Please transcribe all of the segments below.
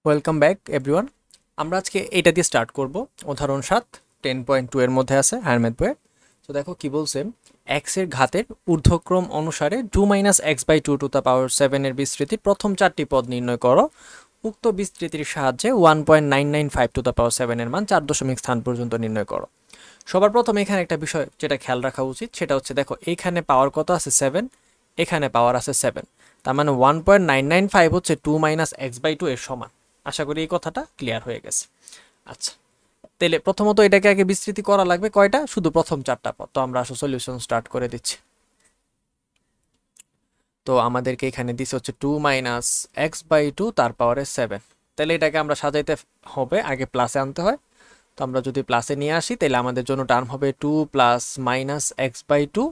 Welcome back everyone. আমরা আজকে এটা দিয়ে স্টার্ট করব। উদাহরণ 7 10.2 এর মধ্যে আছে হায়ার ম্যাথ বইয়ে। তো দেখো কি বলছে, x এর ঘাতের ঊর্ধ্বক্রম অনুসারে 2 - x/2 টু দ্য পাওয়ার 7 এর বিস্তৃতির প্রথম চারটি পদ নির্ণয় করো। উক্ত বিস্তৃতির সাহায্যে 1.995 টু দ্য পাওয়ার 7 এর মান 4 দশমিক স্থান পর্যন্ত নির্ণয় করো। সবার প্রথমে এখানে একটা বিষয় যেটা খেয়াল রাখা উচিত, সেটা হচ্ছে দেখো এইখানে পাওয়ার কত আছে 7, এখানে পাওয়ার আছে 7, তার মানে 1.995 হচ্ছে 2 - x/2 এর সমান। আশা করি এই কথাটা ক্লিয়ার হয়ে গেছে। আচ্ছা, তাহলে প্রথমত এটাকে আগে বিস্তৃতি করা লাগবে কয়টা, শুধু প্রথম চারটা পদ। তো আমরা আসলে সলিউশন স্টার্ট করে দিচ্ছি। তো আমাদেরকে এখানে দিছে হচ্ছে 2 - x/2 তার পাওয়ারে 7। তাহলে এটাকে আমরা সাজাইতে হবে, আগে প্লাসে আনতে হয়। তো আমরা যদি প্লাসে নিয়ে আসি তাহলে আমাদের জন্য টার্ম হবে 2 + -x/2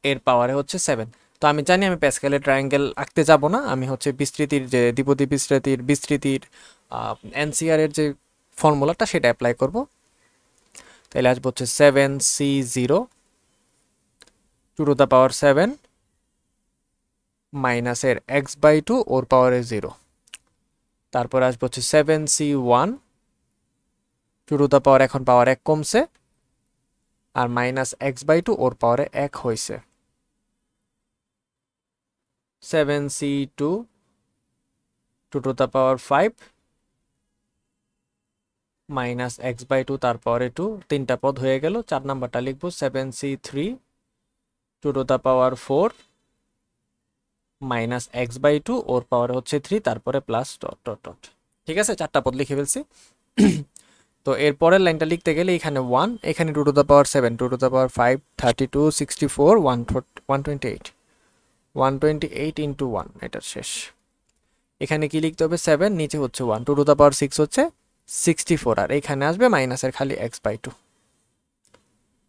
এর পাওয়ারে হচ্ছে 7। তো আমি জানি আমি প্যাসকেলের ট্রায়াঙ্গেল আঁকতে যাব না, আমি হচ্ছে বিস্তৃতির যে দ্বিপদী বিস্তৃতির এনসিআর এর যে ফর্মুলাটা সেটা অ্যাপ্লাই করব। তাহলে আসবে হচ্ছে 7c0 two to the power 7 মাইনাসের x/2 ওর পাওয়ারে 0। তারপর আসবে হচ্ছে 7c1 টু টু দ্য পাওয়ার, এখন পাওয়ার 1 কমছে, আর মাইনাস x/2 ওর পাওয়ারে 1 হয়েছে। 7c2 two to the power 5 minus x/2 তারপরে 2, তিনটা পদ হয়ে গেল। 4 নাম্বারটা লিখবো 7c3 two to the power 4 minus x/2 ওর পাওয়ারে হচ্ছে 3, তারপরে প্লাস ডট ডট ডট। ঠিক আছে, 4টা পদ লিখে ফেলছি। তো এর পরের লাইনটা লিখতে গেলে এখানে 1, এখানে 2 two the power 7, 2 two the power 5 32 64 128 128 into 1, এটা শেষ। এখানে কি লিখতে হবে 7, নিচে হচ্ছে 1, 2 টু দ্য পাওয়ার 6 হচ্ছে 64, আর এখানে আসবে মাইনাসের খালি x/2।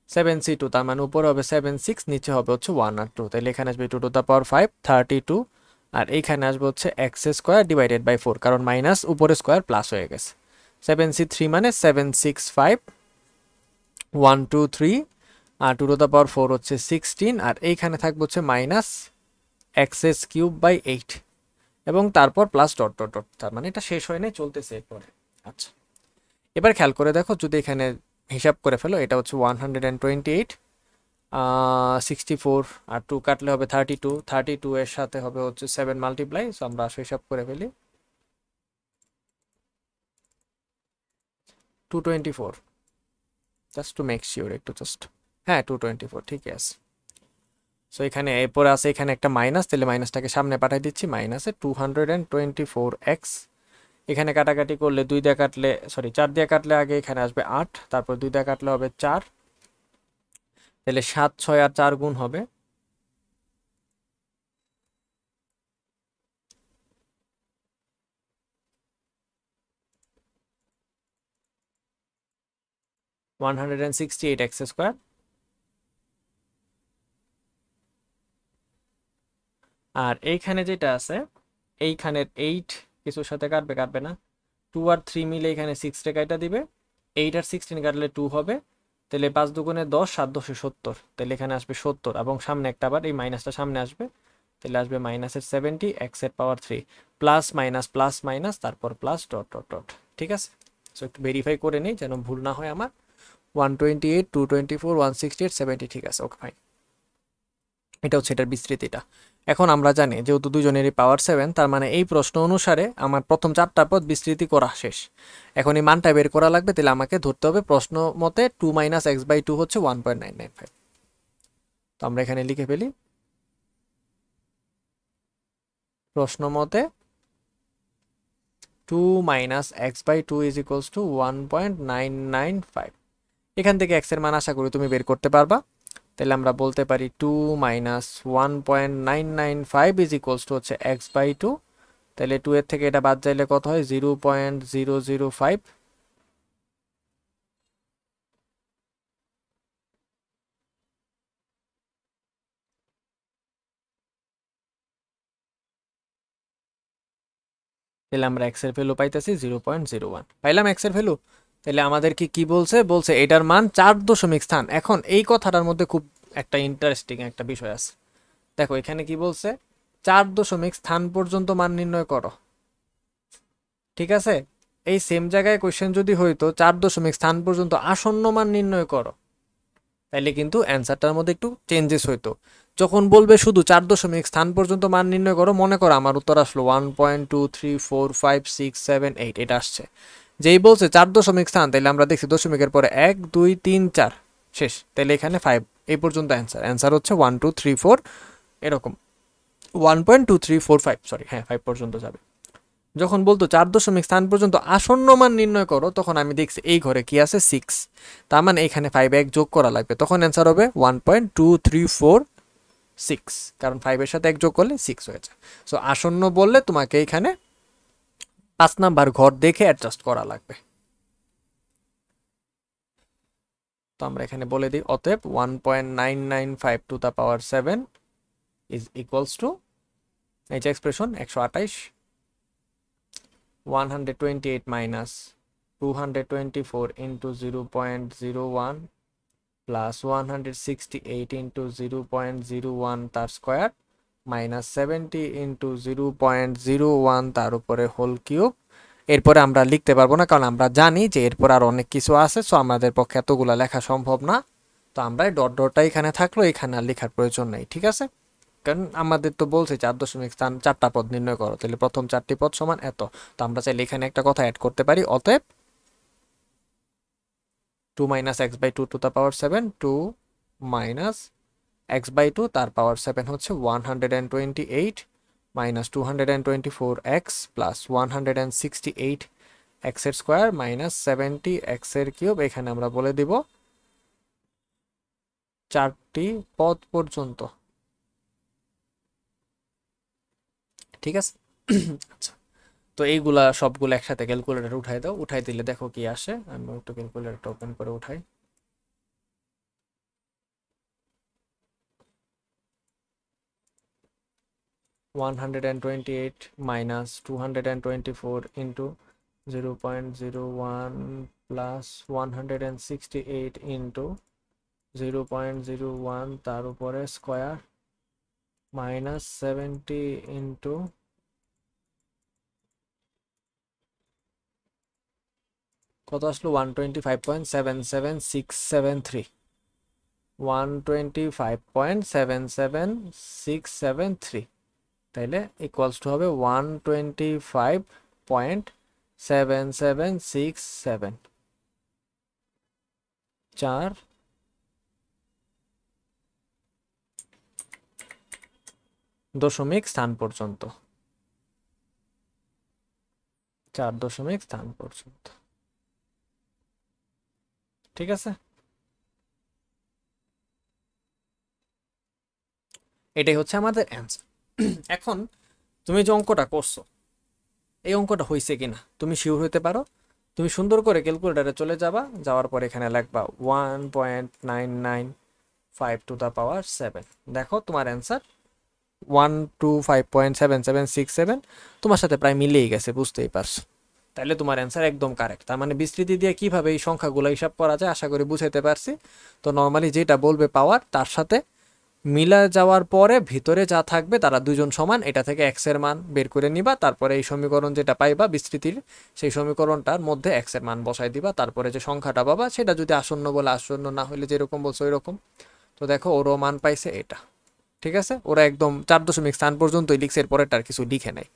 7c2 তার মানে উপরে হবে 7 6, নিচে হবে হচ্ছে 1 আর 2, তাহলে এখানে আসবে 2 টু দ্য পাওয়ার 5 32, আর এইখানে আসবে হচ্ছে x² ডিভাইডেড বাই 4, কারণ মাইনাস উপরে স্কোয়ার প্লাস হয়ে গেছে। 7c3 মানে 765 1 2 3, আর 2 টু দ্য পাওয়ার 4 হচ্ছে 16, আর এইখানে থাকবে হচ্ছে মাইনাস x³/8, এবং তারপর প্লাস ডট ডট ডট। তার মানে এটা শেষ হয় নাই, চলতেছে এরপরে। আচ্ছা, এবার খেয়াল করে দেখো, যদি এখানে হিসাব করে ফেলো, এটা হচ্ছে 128 64, আর 2 কাটলে হবে 32, 32 এর সাথে হবে হচ্ছে 7 মাল্টিপ্লাই। সো আমরা হিসাব করে ফেলি 224, জাস্ট টু মেক শিওর, একটু জাস্ট, হ্যাঁ 224 ঠিকই আছে। সো এখানে এরপরে আছে এখানে একটা মাইনাস, তাহলে মাইনাসটাকে সামনে পাঠিয়ে দিচ্ছি, মাইনাসে 224x। এখানে কাটাকাটি করলে 2 দিয়ে কাটলে, সরি 4 দিয়ে কাটলে আগে এখানে আসবে 8, তারপর 2 দিয়ে কাটলে হবে 4, তাহলে 7 6 আর 4 গুণ হবে 168x²। আর এইখানে যেটা আছে, এইখানের 8 কিছুর সাথে কাটবে, কাটবে না, 2 আর 3 মিলে এখানে 6 রে কাটা দিবে, 8 আর 16 কাটলে 2 হবে, তাহলে 5 দুগুণে 10, 7 10 70, তাহলে এখানে আসবে 70, এবং সামনে একটা আবার এই মাইনাসটা সামনে আসবে, তাহলে আসবে মাইনাসের 70 x এর পাওয়ার 3, প্লাস মাইনাস তারপর প্লাস ডট ডট ডট। ঠিক আছে, সো একটু ভেরিফাই করে নিই যেন ভুল না হয় আমার। 128 224 168 70, ঠিক আছে, ওকে ফাইন। এটা হচ্ছে এটার বিস্তৃতিটা। এখন আমরা জানি যেহেতু দুজনেরই পাওয়ার 7, তার মানে এই প্রশ্ন অনুসারে আমার প্রথম 4টা পদ বিস্তৃতি করা শেষ। এখন এই মানটা বের করা লাগবে, তাহলে আমাকে ধরতে হবে প্রশ্ন মতে 2 - x/2 হচ্ছে 1.995। তো আমরা এখানে লিখে ফেলি, প্রশ্ন মতে 2 - x/2 ইজ ইকুয়ালস টু 1.995। এখান থেকে x এর মান আশা করি তুমি বের করতে পারবা। তাহলে আমরা বলতে পারি 2 - 1.995 ইজ ইকুয়ালস টু হচ্ছে x/2। তাহলে 2 এর থেকে এটা বাদ যাইলে কত হয়, 0.005। তাহলে আমরা x এর ভ্যালু পাইতেছি 0.01, পাইলাম x এর ভ্যালু। তাহলে আমাদের কি বলছে, বলছে এটার মান 4 দশমিক স্থান। এখন এই কথাটার মধ্যে খুব একটা ইন্টারেস্টিং একটা বিষয় আছে। দেখো এখানে কি বলছে, 4 দশমিক স্থান পর্যন্ত মান নির্ণয় করো। ঠিক আছে? এই সেম জায়গায় কোয়েশ্চেন যদি হইতো 4 দশমিক স্থান পর্যন্ত আসন্ন মান নির্ণয় করো, তাইলে কিন্তু অ্যান্সারটার মধ্যে একটু চেঞ্জেস হইতো। যখন বলবে শুধু 4 দশমিক স্থান পর্যন্ত মান নির্ণয় করো, মনে করো আমার উত্তর আসলো 1.2345678, এটা আসছে। যেই বলছে 4 দশমিক স্থান, তাইলে আমরা দেখছি দশমিকের পরে 1 2 3 4 শেষ, তাইলে এখানে 5 এই পর্যন্ত অ্যান্সার। অ্যান্সার হচ্ছে 1 2 3 4 এরকম 1.2345, সরি হ্যাঁ 5 পর্যন্ত যাবে। যখন বলতো 4 দশমিক স্থান পর্যন্ত আসন্ন মান নির্ণয় করো, তখন আমি দেখছি এই ঘরে কি আছে 6, তার মানে এখানে 5 এক যোগ করা লাগবে, তখন অ্যান্সার হবে 1.2346, কারণ 5 এর সাথে এক যোগ করলে 6 হয়ে যায়। সো আসন্ন বললে তোমাকে এখানে 5 নাম্বার ঘর দেখে অ্যাডজাস্ট করা লাগবে। তো আমরা এখানে বলে দিই, অতএব 1.995 two the power 7 is equals two, এই যে expression 128, 128 minus 224 into 0.01 plus 168 into 0.01 তার স্কোয়ার মাইনাস 70 into 0.01 তার উপরে হোল কিউব। এরপরে আমরা লিখতে পারবো না, কারণ আমরা জানি যে এরপর আর অনেক কিছু আছে, সো আমাদের পক্ষে এতগুলা লেখা সম্ভব না। তো আমরা ডট ডটটা এখানে থাকলো, এখানে আর লেখার প্রয়োজন নেই, ঠিক আছে? কারণ আমাদের তো বলছে 4 দশমিক স্থান 4টা পদ নির্ণয় করো, তাহলে প্রথম 4টি পদ সমান এত। তো আমরা চাইলে এখানে একটা কথা অ্যাড করতে পারি, অতএব 2 minus x by 2 to the power 7, 2 minus x by 2 তার পাওয়ার 7 হচ্ছে 128 minus 224x plus 168 x এর স্কোয়ার মাইনাস 70 x এর কিউব। এখানে আমরা বলে দিব 4টি পদ পর্যন্ত, ঠিক আছে? আচ্ছা, তো এইগুলা সবগুলো একসাথে ক্যালকুলেটর উঠাই দাও, উঠাই দিলে দেখো কি আসে। আমি একটু ক্যালকুলেটরটা ওপেন করে উঠাই। 128 minus 224 into 0.01 plus 168 into 0.01 তার উপরে স্কোয়ার মাইনাস 70 into কত আসলো 125.77673, 125.77673, তাইলে ইকুয়ালস টু হবে 125.7767, 4 দশমিক স্থান পর্যন্ত, 4 দশমিক স্থান পর্যন্ত, ঠিক আছে? এটাই হচ্ছে আমাদের অ্যান্সার। এখন তুমি যে অঙ্কটা করছো, এই অঙ্কটা হয়েছে কিনা তুমি শিওর হইতে পারো, তুমি সুন্দর করে ক্যালকুলেটারে চলে যাবা, যাওয়ার পর এখানে লিখবা 1.995 টু দ্য পাওয়ার 7, দেখো তোমার অ্যান্সার 125.7767 তোমার সাথে প্রায় মিলেই গেছে, বুঝতেই পারছো। তাহলে তোমার অ্যান্সার একদম কারেক্ট। তার মানে বিস্তৃতি দিয়ে কিভাবে এই সংখ্যাগুলো হিসাব করা যায় আশা করি বুঝাইতে পারছি। তো নর্মালি যেটা বলবে পাওয়ার, তার সাথে মিলা যাওয়ার পরে ভিতরে যা থাকবে তারা দুজন সমান, এটা থেকে এক্স এর মান বের করে নিবা, তারপরে এই সমীকরণ যেটা পাইবা বিস্তৃতির, সেই সমীকরণটার মধ্যে এক্স এর মান বসাই দিবা, তারপরে যে সংখ্যাটা পাবা সেটা যদি আসন্ন বলে আসন্ন, না হলে যেরকম বলছো ওই রকম। তো দেখো ওরও মান পাইছে এটা, ঠিক আছে? ওরা একদম 4 দশমিক স্থান পর্যন্তই লিখছে, এর পরেরটা আর কিছু লিখে নাই।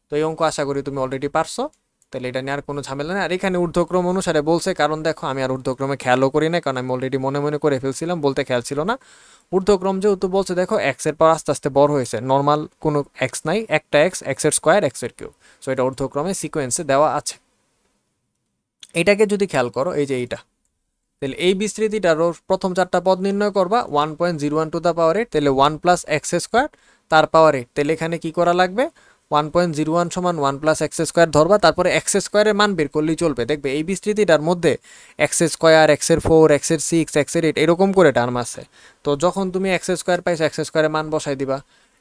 তো এই অঙ্ক আশা করি তুমি অলরেডি পারছো, তাহলে এটা নিয়ে আর কোনো ঝামেলা নেই। আর এখানে ঊর্ধ্বক্রম অনুসারে বলছে, কারণ দেখো আমি আর ঊর্ধ্বক্রমে খেয়ালও করি না, কারণ আমি অলরেডি মনে মনে করে ফেলছিলাম, বলতে খেয়াল ছিল না। ঊর্ধ্বক্রম যেহেতু বলছে, দেখো এক্স এর পর আস্তে আস্তে বড় হয়েছে, নর্মাল কোনো এক্স নাই, একটা এক্স, এক্স এর স্কোয়ার, এক্স এর কিউব, সো এটা ঊর্ধ্বক্রমে সিকোয়েন্সে দেওয়া আছে। এটাকে যদি খেয়াল করো, এই যে এইটা, তাহলে এই বিস্তৃতিটার প্রথম 4টা পদ নির্ণয় করবা 1.01 টু দ্য পাওয়ার 8, তাহলে 1 প্লাস এক্স স্কোয়ার তার পাওয়ার 8, তাহলে এখানে কি করা লাগবে 1.01 সমান 1 প্লাস এক্স স্কোয়ার ধরবা, তারপরে এক্স স্কোয়ারের মান বের করলেই চলবে। দেখবে এই বিস্তৃতিটার মধ্যে এক্স স্কোয়ার, এক্স এর 4, এক্স এর 6, এক্স এর 8 এরকম করে টার্ম আছে। তো যখন তুমি এক্স স্কোয়ার পাইছো, এক্স স্কোয়ারের মান বসাই দিবা,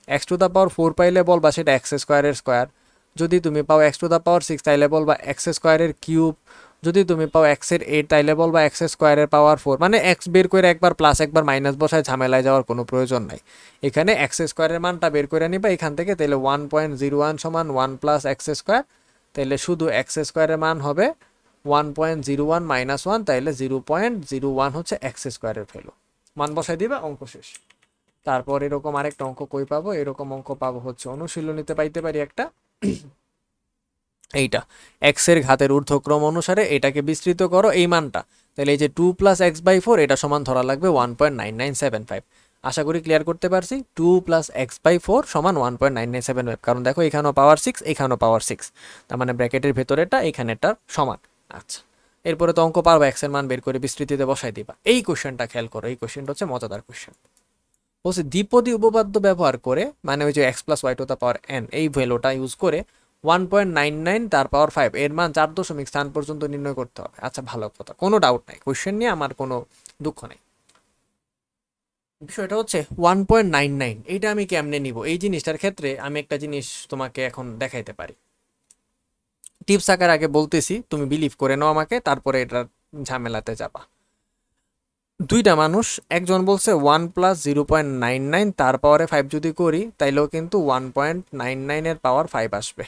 এক্স টু দ্য পাওয়ার 4 পাইলে বলবা সেটা এক্স স্কোয়ারের স্কোয়ার, যদি তুমি পাও এক্স টু দ্য পাওয়ার 6 তাইলে বলবা এক্স স্কোয়ারের কিউব, যদি তুমি পাও এক্স এর 8 তাইলে বলবা এক্স স্কোয়ারের পাওয়ার 4। মানে এক্স বের করে একবার প্লাস একবার মাইনাস বসায় ঝামেলায় যাওয়ার কোনো প্রয়োজন নাই। এখানে এক্স স্কোয়ারের মানটা বের করে নিবা এখান থেকে, তাহলে 1.01 সমান 1 প্লাস এক্স স্কোয়ার তাহলে শুধু এক্স স্কোয়ারের মান হবে 1.01 মাইনাস 1, তাইলে 0.01 হচ্ছে এক্স স্কোয়ারের ভ্যালু। মান বসাই দিবে, অঙ্ক শেষ। তারপর এরকম আরেকটা অঙ্ক কই পাবো, এরকম অঙ্ক পাবো হচ্ছে অনুশীলনীতে পাইতে পারি একটা, এইটা এক্স এর ঘাতের ঊর্ধ্বক্রম অনুসারে এটাকে বিস্তৃত করো এই মানটা, তাহলে এই যে 2 প্লাস এক্স বাই 4 এটা সমান ধরা লাগবে 1.9975। আশা করি ক্লিয়ার করতে পারছি। 2 প্লাস এক্স বাই 4 সমান 1.9975, কারণ দেখো এখানেও পাওয়ার 6 এখানেও পাওয়ার 6, তার মানে ব্র্যাকেটের ভেতরেটা এখানেটার সমান। আচ্ছা, এরপরে তো অঙ্ক পারবা, এক্স এর মান বের করে বিস্তৃতিতে বসাই দিবা। এই কোশ্চেনটা খেয়াল করো, এই কোশ্চেনটা হচ্ছে মজাদার কোশ্চেন। বলছে দ্বিপদী উপপাদ্য ব্যবহার করে, মানে ওই যে x plus y to the power n, এই ভ্যালুটা ইউজ করে 1.99 তার পাওয়ার 5 এর মান 4 দশমিক স্থান পর্যন্ত নির্ণয় করতে হবে। আচ্ছা, ভালো কথা, কোনো ডাউট নাই, কোশ্চেন নিয়ে আমার কোনো দুঃখ নেই। বিষয়টা হচ্ছে 1.99, এইটা আমি কেমনে নিব? এই জিনিসটার ক্ষেত্রে আমি একটা জিনিস তোমাকে এখন দেখাইতে পারি। টিপস আকার আগে বলতেছি, তুমি বিলিভ করে নাও আমাকে, তারপরে এটার ঝামেলাতে যাবা। দুইটা মানুষ, একজন বলছে 1 প্লাস 0.99 তার পাওয়ারে 5 যদি করি তাইলেও কিন্তু 1.99 এর পাওয়ার 5 আসবে,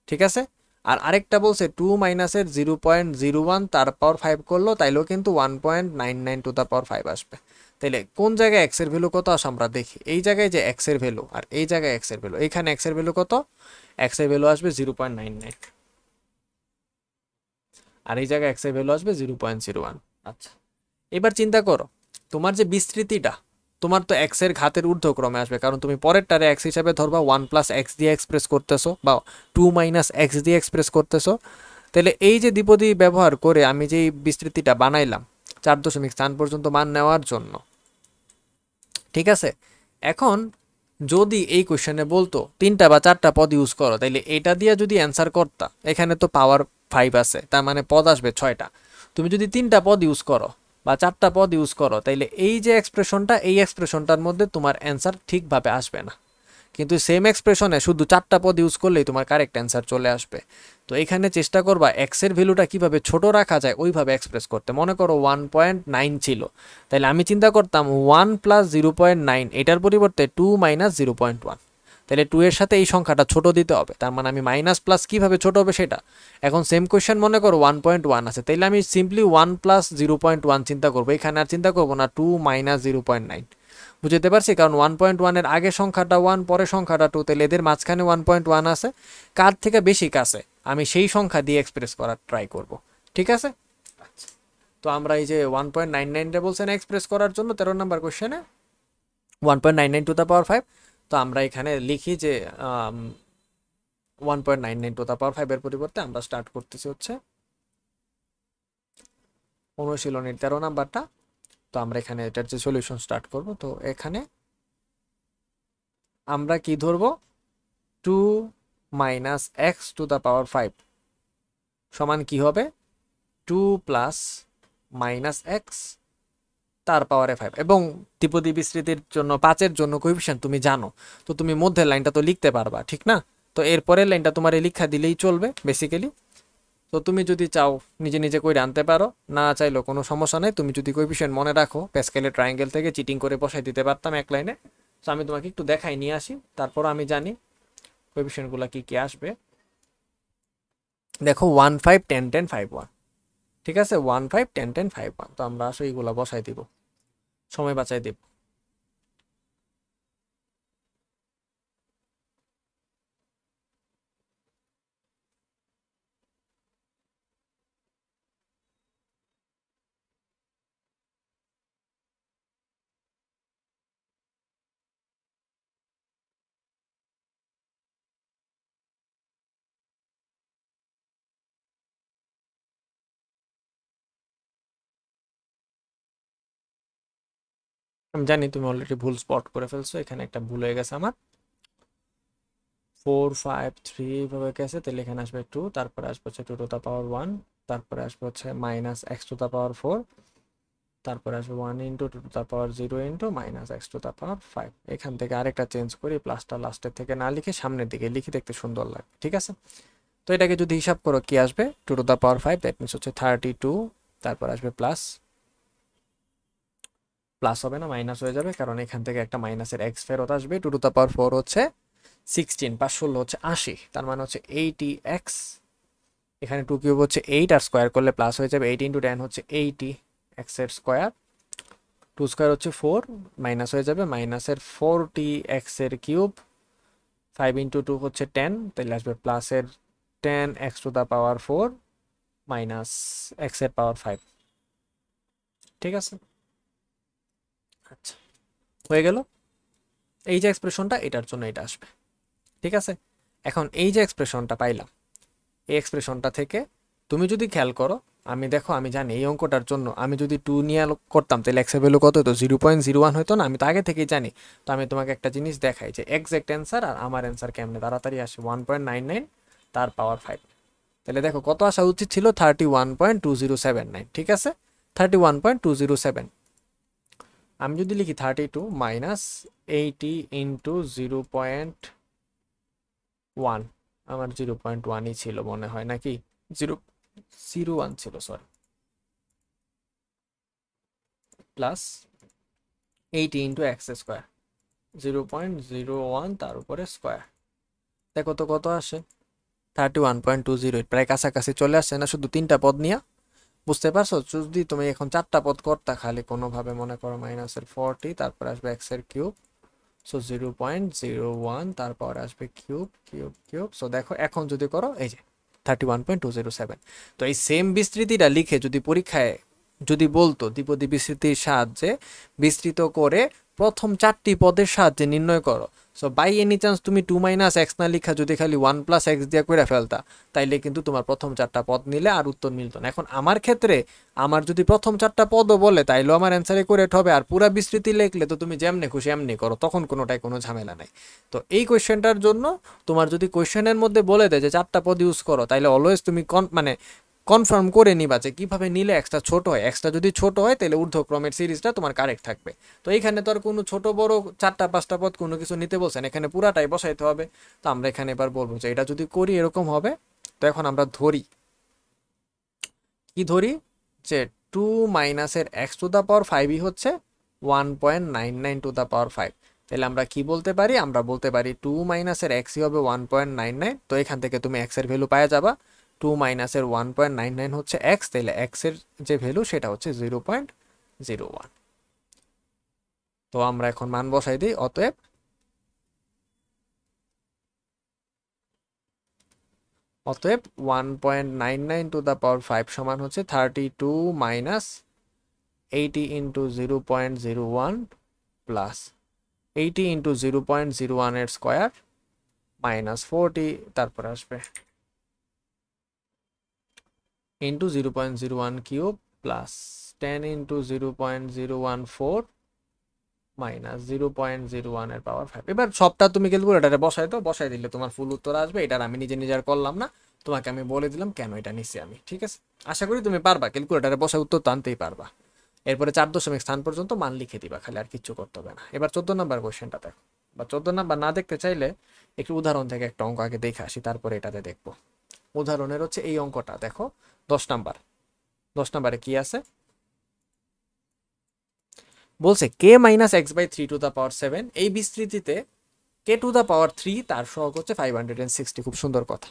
ঠিক আছে? আর আরেকটা বলছে 2 মাইনাসের 0.01 তার পাওয়ার 5 করলো তাইলেও কিন্তু 1.99 টু দ্য পাওয়ার 5 আসবে। তাইলে কোন জায়গায় এক্স এর ভ্যালু কত আসে আমরা দেখি। এই জায়গায় যে এক্স এর ভ্যালু আর এই জায়গায় এক্স এর ভ্যালু, এখানে এক্স এর ভ্যালু কত? এক্স এর ভ্যালু আসবে 0.99, আর এই জায়গায় এক্স এর ভ্যালু আসবে 0.01। আচ্ছা, এবার চিন্তা করো, তোমার যে বিস্তৃতিটা, তোমার তো এক্স এর ঘাতের ঊর্ধ্বক্রমে আসবে, কারণ তুমি পরেরটারে এক্স হিসাবে ধরবা, 1 প্লাস এক্স দিয়ে এক্সপ্রেস করতেছো বা 2 মাইনাস এক্স দিয়ে এক্সপ্রেস করতেছো। তাহলে এই যে দ্বিপদী ব্যবহার করে আমি যে বিস্তৃতিটা বানাইলাম 4 দশমিক স্থান পর্যন্ত মান নেওয়ার জন্য, ঠিক আছে? এখন যদি এই কোশ্চেনে বলতো 3টা বা 4টা পদ ইউজ করো, তাইলে এটা দিয়ে যদি অ্যান্সার করতা, এখানে তো পাওয়ার 5 আছে, তার মানে পদ আসবে 6টা। তুমি যদি 3টা পদ ইউজ করো বা 4টা পদ ইউজ করো, তাইলে এই যে এক্সপ্রেশনটা, এই এক্সপ্রেশনটার মধ্যে তোমার অ্যান্সার ঠিকভাবে আসবে না। কিন্তু সেম এক্সপ্রেশনে শুধু 4টা পদ ইউজ করলেই তোমার কারেক্ট অ্যান্সার চলে আসবে। তো এখানে চেষ্টা করবা এক্স এর ভ্যালুটা কিভাবে ছোট রাখা যায় ওইভাবে এক্সপ্রেস করতে। মনে করো 1.9 ছিল, তাহলে আমি চিন্তা করতাম 1 প্লাস 0.9, এটার পরিবর্তে 2 মাইনাস 0.1, তাহলে 2 এর সাথে এই সংখ্যাটা ছোট দিতে হবে, তার মানে আমি মাইনাস প্লাস কিভাবে ছোট হবে সেটা। এখন সেম কোয়েশ্চেন মনে করো 1.1 আছে, তাইলে আমি সিম্পলি 1 প্লাস 0.1 চিন্তা করবো, এখানে আর চিন্তা করবো না 2 মাইনাস 0.9। বুঝতে পারছি? কারণ 1.1 এর আগে সংখ্যাটা 1, পরে সংখ্যাটা 2, তাহলে এদের মাঝখানে 1.1 আছে, কার থেকে বেশি কাছে আমি সেই সংখ্যা দিয়ে এক্সপ্রেস করার ট্রাই করব, ঠিক আছে? তো আমরা এই যে 1.99 বলছেন এক্সপ্রেস করার জন্য 13 নম্বর কোশ্চেনে 1.99 টু দ্য পাওয়ার 5, তো আমরা এখানে লিখি যে 1.99 টু দ্য পাওয়ার 5 এর পরিবর্তে আমরা স্টার্ট করতেছি হচ্ছে অনুশীলনীর 13 নাম্বারটা। তো আমরা এখানে এটার যে সলিউশন স্টার্ট করব, তো এখানে আমরা কি ধরবো, 2 minus x two the power 5 সমান কি হবে, 2 প্লাস মাইনাস এক্স তার পাওয়ারে 5। এবং দ্বিপদী বিস্তৃতির জন্য 5-এর জন্য কোএফিসিয়েন্ট তুমি জানো, তো তুমি মধ্যের লাইনটা তো লিখতে পারবা, ঠিক না? তো এরপরের লাইনটা তোমার লিখা দিলেই চলবে বেসিক্যালি। তো তুমি যদি চাও নিজে নিজে করে আনতে পারো, না চাইলেও কোনো সমস্যা নেই। তুমি যদি কোএফিসিয়েন্ট মনে রাখো, প্যাসকেলের ট্রায়াঙ্গেল থেকে চিটিং করে বসাই দিতে পারতাম এক লাইনে। তো আমি তোমাকে একটু দেখাই নিয়ে আসি, তারপর আমি জানি কোএফিসিয়েন্টগুলো কি কি আসবে। দেখো 1 5 10 10 5 1, ঠিক আছে? 1 5 10 10 5 1, তো আমরা আসলে এইগুলো বসাই দিব, সময় বাঁচাই দিব। আমি জানি তুমি অলরেডি ভুল স্পট করে ফেলছো, এখানে একটা ভুল হয়ে গেছে আমার। 4 5 3 এইভাবে গেছে, তাহলে এখানে আসবে 2, তারপরে আসবে হচ্ছে 2 টু দ্য পাওয়ার 1, তারপরে আসবে হচ্ছে minus x two the power 4, তারপরে আসবে 1 into 2 two the power 0 into minus x two the power 5। এখান থেকে আরেকটা চেঞ্জ করি, প্লাসটা লাস্টের থেকে না লিখে সামনের দিকে লিখে দেখতে সুন্দর লাগে, ঠিক আছে? তো এটাকে যদি হিসাব করো কি আসবে, 2 two the power 5, that means হচ্ছে 32, তারপর আসবে প্লাস, প্লাস হবে না মাইনাস হয়ে যাবে, কারণ এখান থেকে একটা মাইনাসের এক্স ফেরত আসবে। 2 টু দ্য পাওয়ার 4 হচ্ছে 16, 5 16 হচ্ছে 80, তার মানে হচ্ছে 80x এখানে 2 কিউব হচ্ছে 8 আর স্কোয়ার করলে প্লাস হয়ে যাবে 8 ইন্টু 10 হচ্ছে 80 এক্স এর স্কোয়ার, 2 স্কোয়ার হচ্ছে 4 মাইনাস হয়ে যাবে মাইনাসের 40 এক্স এর কিউব, 5 ইন্টু 2 হচ্ছে 10, তাহলে আসবে প্লাসের 10 x two the power 4 minus x এর পাওয়ার 5। ঠিক আছে, আচ্ছা হয়ে গেল। এই যে এক্সপ্রেশনটা এটার জন্য এটা আসবে। ঠিক আছে, এখন এই যে এক্সপ্রেশনটা পাইলাম, এই এক্সপ্রেশনটা থেকে তুমি যদি খেয়াল করো, আমি দেখো আমি জানি এই অঙ্কটার জন্য আমি যদি 2 নিয়ে করতাম তাহলে এক্সের ভ্যালু কত হতো, 0.01 হতো না, আমি তো আগে থেকেই জানি। তো আমি তোমাকে একটা জিনিস দেখাই যে এক্সাক্ট অ্যান্সার আর আমার অ্যান্সার কেমনে তাড়াতাড়ি আসে, 1.99 তার পাওয়ার 5। তাহলে দেখো কত আসা উচিত ছিল, 31.2079। ঠিক আছে, 31.207। আমি যদি লিখি 32 মাইনাস 80 ইন্টু 0.1, আমার 0.1ই ছিল মনে হয়, নাকি 0.01 ছিল, sorry, plus 80 into x square 0.01 তার উপরে স্কোয়ার। দেখো তো কত আসে, 31.208, প্রায় কাছাকাছি চলে আসছে না, শুধু 3টা পদ নিয়ে। বুঝতে পারছো, যদি তুমি এখন 4টা পদ করতা খালি কোনোভাবে, মনে করো মাইনাসের 40, তারপর আসবে এক্স এর কিউব, সো 0.01 তারপর আসবে কিউব কিউব কিউব। সো দেখো এখন যদি করো এই যে 31.207। তো এই সেম বিস্তৃতিটা লিখে যদি পরীক্ষায় যদি বলতো দ্বিপদী বিস্তৃতির সাহায্যে বিস্তৃত করে প্রথম 4টি পদের সাহায্যে নির্ণয় করো, সো বাই এনি চান্স তুমি 2 মাইনাস এক্স না লিখা যদি খালি 1 প্লাস এক্স দিয়ে করে ফেলতা, তাইলে কিন্তু তোমার প্রথম 4টা পদ নিলে আর উত্তর মিলতো না। এখন আমার ক্ষেত্রে আমার যদি প্রথম 4টা পদও বলে তাইলেও আমার অ্যান্সারে করেক্ট হবে, আর পুরা বিস্তৃতি লিখলে তো তুমি যেমনি খুশি এমনি করো, তখন কোনোটাই কোনো ঝামেলা নাই। তো এই কোয়েশ্চেনটার জন্য তোমার যদি কোয়েশ্চেনের মধ্যে বলে দেয় যে 4টা পদ ইউজ করো, তাইলে অলওয়েজ তুমি মানে কনফার্ম করে নিবা যে কিভাবে নিলে এক্সটা ছোট হয়। এক্সটা যদি ছোট হয় তাহলে ঊর্ধ্বক্রমের সিরিজটা তোমার কারেক্ট থাকবে। তো এইখানে তো আর কোনো ছোট বড় 4টা 5টা পদ কোনো কিছু নিতে বলছেন, এখানে পুরাটাই বসাইতে হবে। তো আমরা এখানে এবার বলবো যে এটা যদি করি এরকম হবে। তো এখন আমরা ধরি, কি ধরি, যে 2 মাইনাসের এক্স টু দ্য পাওয়ার 5ই হচ্ছে 1.99 টু দ্য পাওয়ার 5। তাহলে আমরা কি বলতে পারি, আমরা বলতে পারি 2 মাইনাসের এক্সই হবে 1.99। তো এখান থেকে তুমি এক্স এর ভ্যালু পাওয়া যাবা, 2 মাইনাসের 1.99 হচ্ছে এক্স, তাহলে এক্স এর যে ভ্যালু সেটা হচ্ছে 0.01। তো আমরা এখন মান বসাই দিই, অতএব অতএব 1.99 টু দ্য পাওয়ার 5 সমান হচ্ছে 32 মাইনাস 80 ইন্টু 0.01 প্লাস 80 ইন্টু 0.01 এর স্কোয়ার মাইনাস 40, তারপর আসবে into 0.01 cube plus 10 into 0.014 minus 0.01 এর পাওয়ার 5। এবার সবটা তুমি ক্যালকুলেটারে বসাই দাও, বসাই দিলে তোমার ফুল উত্তর আসবে। এটার আমি নিজে নিজে আর করলাম না, তোমাকে আমি বলে দিলাম কেন এটা নিচ্ছি আমি। ঠিক আছে, আশা করি তুমি পারবা, ক্যালকুলেটারে বসায় উত্তর তো আনতেই পারবা। এরপরে 4 দশমিক স্থান পর্যন্ত মান লিখে দিবা, খালি আর কিচ্ছু করতে হবে না। এবার 14 নাম্বার কোশ্চেনটা দেখো, বা 14 নাম্বার না দেখতে চাইলে একটু উদাহরণ থেকে একটা অঙ্ক আগে দেখে আসি, তারপরে এটাতে দেখবো। উদাহরণের হচ্ছে এই অঙ্কটা দেখো, 10 নাম্বার। 10 নাম্বারে কি আছে বলছে, কে minus x by 3 to the power 7 এই বিস্তৃতিতে কে টু দ্য পাওয়ার 3 তার সহগ হচ্ছে 560। খুব সুন্দর কথা।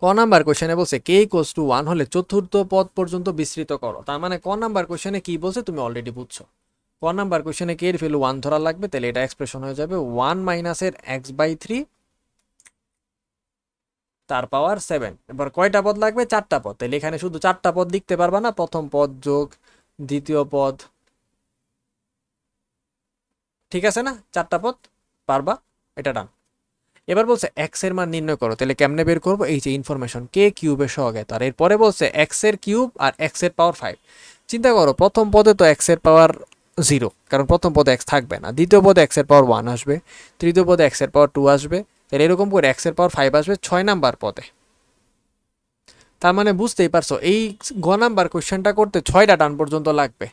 ক নাম্বার কোশ্চেনে বলছে কে ইকুয়ালস টু 1 হলে চতুর্থ পদ পর্যন্ত বিস্তৃত করো। তার মানে ক নাম্বার কোশ্চেনে কি বলছে তুমি অলরেডি বুঝছো। ক নাম্বার কোশ্চেনে কে এর ভ্যালু 1 ধরা লাগবে, তাহলে এটা এক্সপ্রেশন হয়ে যাবে 1 মাইনাসের এক্স বাই 3 তার পাওয়ার 7। এবার কয়টা পদ লাগবে, 4টা পদ। তাহলে এখানে শুধু 4টা পদ লিখতে পারবা না, প্রথম পদ যোগ দ্বিতীয় পদ, ঠিক আছে না, 4টা পদ পারবা, এটা ডান। এবার বলছে এক্স এর মান নির্ণয় করো, তাহলে কেমনে বের করবো, এই যে ইনফরমেশন কে কিউবের সহগে। আর এরপরে বলছে এক্স এর কিউব আর এক্স এর পাওয়ার 5। চিন্তা করো, প্রথম পদে তো এক্স এর পাওয়ার 0, কারণ প্রথম পদে এক্স থাকবে না। দ্বিতীয় পদে এক্স এর পাওয়ার 1 আসবে, তৃতীয় পদে এক্স এর পাওয়ার 2 আসবে, তাহলে এরকম করে এক্স এর পাওয়ার 5 আসবে 6 নাম্বার পদে। তার মানে বুঝতেই পারছো এই গ নাম্বার কোয়েশ্চেনটা করতে 6টা টান পর্যন্ত লাগবে।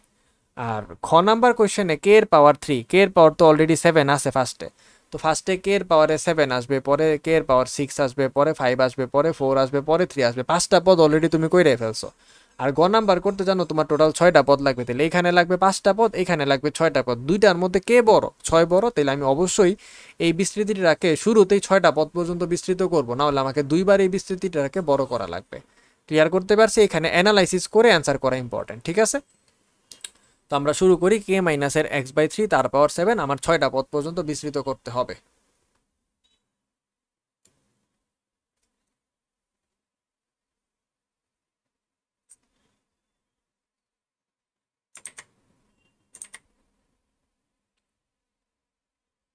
আর খ নাম্বার কোয়েশ্চেনে কে এর পাওয়ার 3, কে এর পাওয়ার তো অলরেডি 7 আছে ফার্স্টে, তো ফার্স্টে কে এর পাওয়ারে 7 আসবে, পরে কে এর পাওয়ার 6 আসবে, পরে 5 আসবে, পরে 4 আসবে, পরে 3 আসবে। 5টা পদ অলরেডি তুমি কইরে ফেলছো। আর গ নাম্বার করতে জানো তোমার টোটাল 6টা পদ লাগবে, তাহলে এখানে লাগবে 5টা পদ, এখানে লাগবে 6টা পদ, দুইটার মধ্যে কে বড়? 6 বড়, তাহলে আমি অবশ্যই এই বিস্তৃতিটাকে শুরুতেই 6টা পদ পর্যন্ত বিস্তৃত করব, না হলে আমাকে দুইবার এই বিস্তৃতিটাকে বড় করা লাগবে। ক্লিয়ার করতে পারছি? এখানে অ্যানালাইসিস করে অ্যান্সার করা ইম্পর্টেন্ট, ঠিক আছে? তো আমরা শুরু করি, কে মাইনাসের x/3 তার পাওয়ার 7 আমার 6টা পদ পর্যন্ত বিস্তৃত করতে হবে।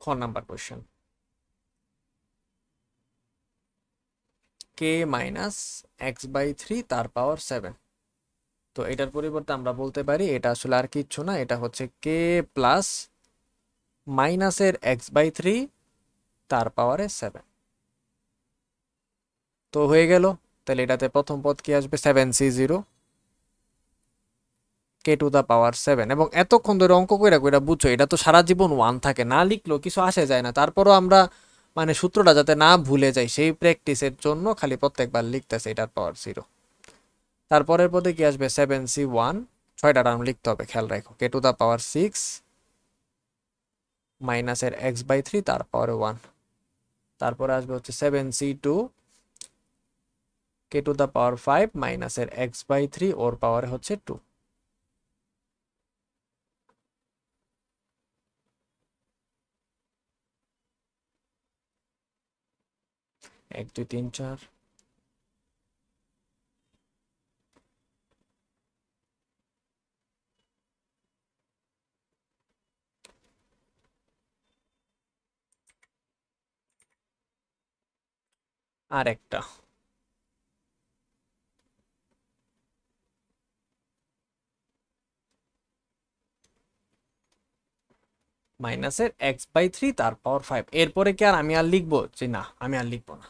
খ নাম্বার কোয়েশ্চেন, কে মাইনাস x/3 তার পাওয়ার 7। তো এটার পরিবর্তে আমরা বলতে পারি এটা আসলে আর কিচ্ছু না, এটা হচ্ছে কে প্লাস মাইনাসের x/3 তার পাওয়ারে 7। তো হয়ে গেল, তাহলে এটাতে প্রথম পদ কি আসবে? 7c0 K to the power 7। এবং এতক্ষণ ধরে অঙ্ক কইরা কইরা বুঝছো, এটা তো সারা জীবন 1 থাকে, না লিখলেও কিছু আসে যায় না, তারপরও আমরা মানে সূত্রটা যাতে না ভুলে যাই সেই প্র্যাকটিসের জন্য খালি প্রত্যেকবার লিখতেছে এটার পাওয়ার 0। তারপরের পদে কি আসবে? 7c1, 6টা টার্ম লিখতে হবে, খেয়াল রাখো। কে টু দা পাওয়ার 6 মাইনাসের x/3 তার পাওয়ার 1। তারপরে আসবে হচ্ছে 7c2 K to the power 5 মাইনাসের x/3 ওর পাওয়ারে হচ্ছে 2। 1 2 3 4। আর একটা মাইনাসের x/3 তার পাওয়ার 5। এরপরে কি আর আমি আর লিখবো? যে না, আমি আর লিখবো না।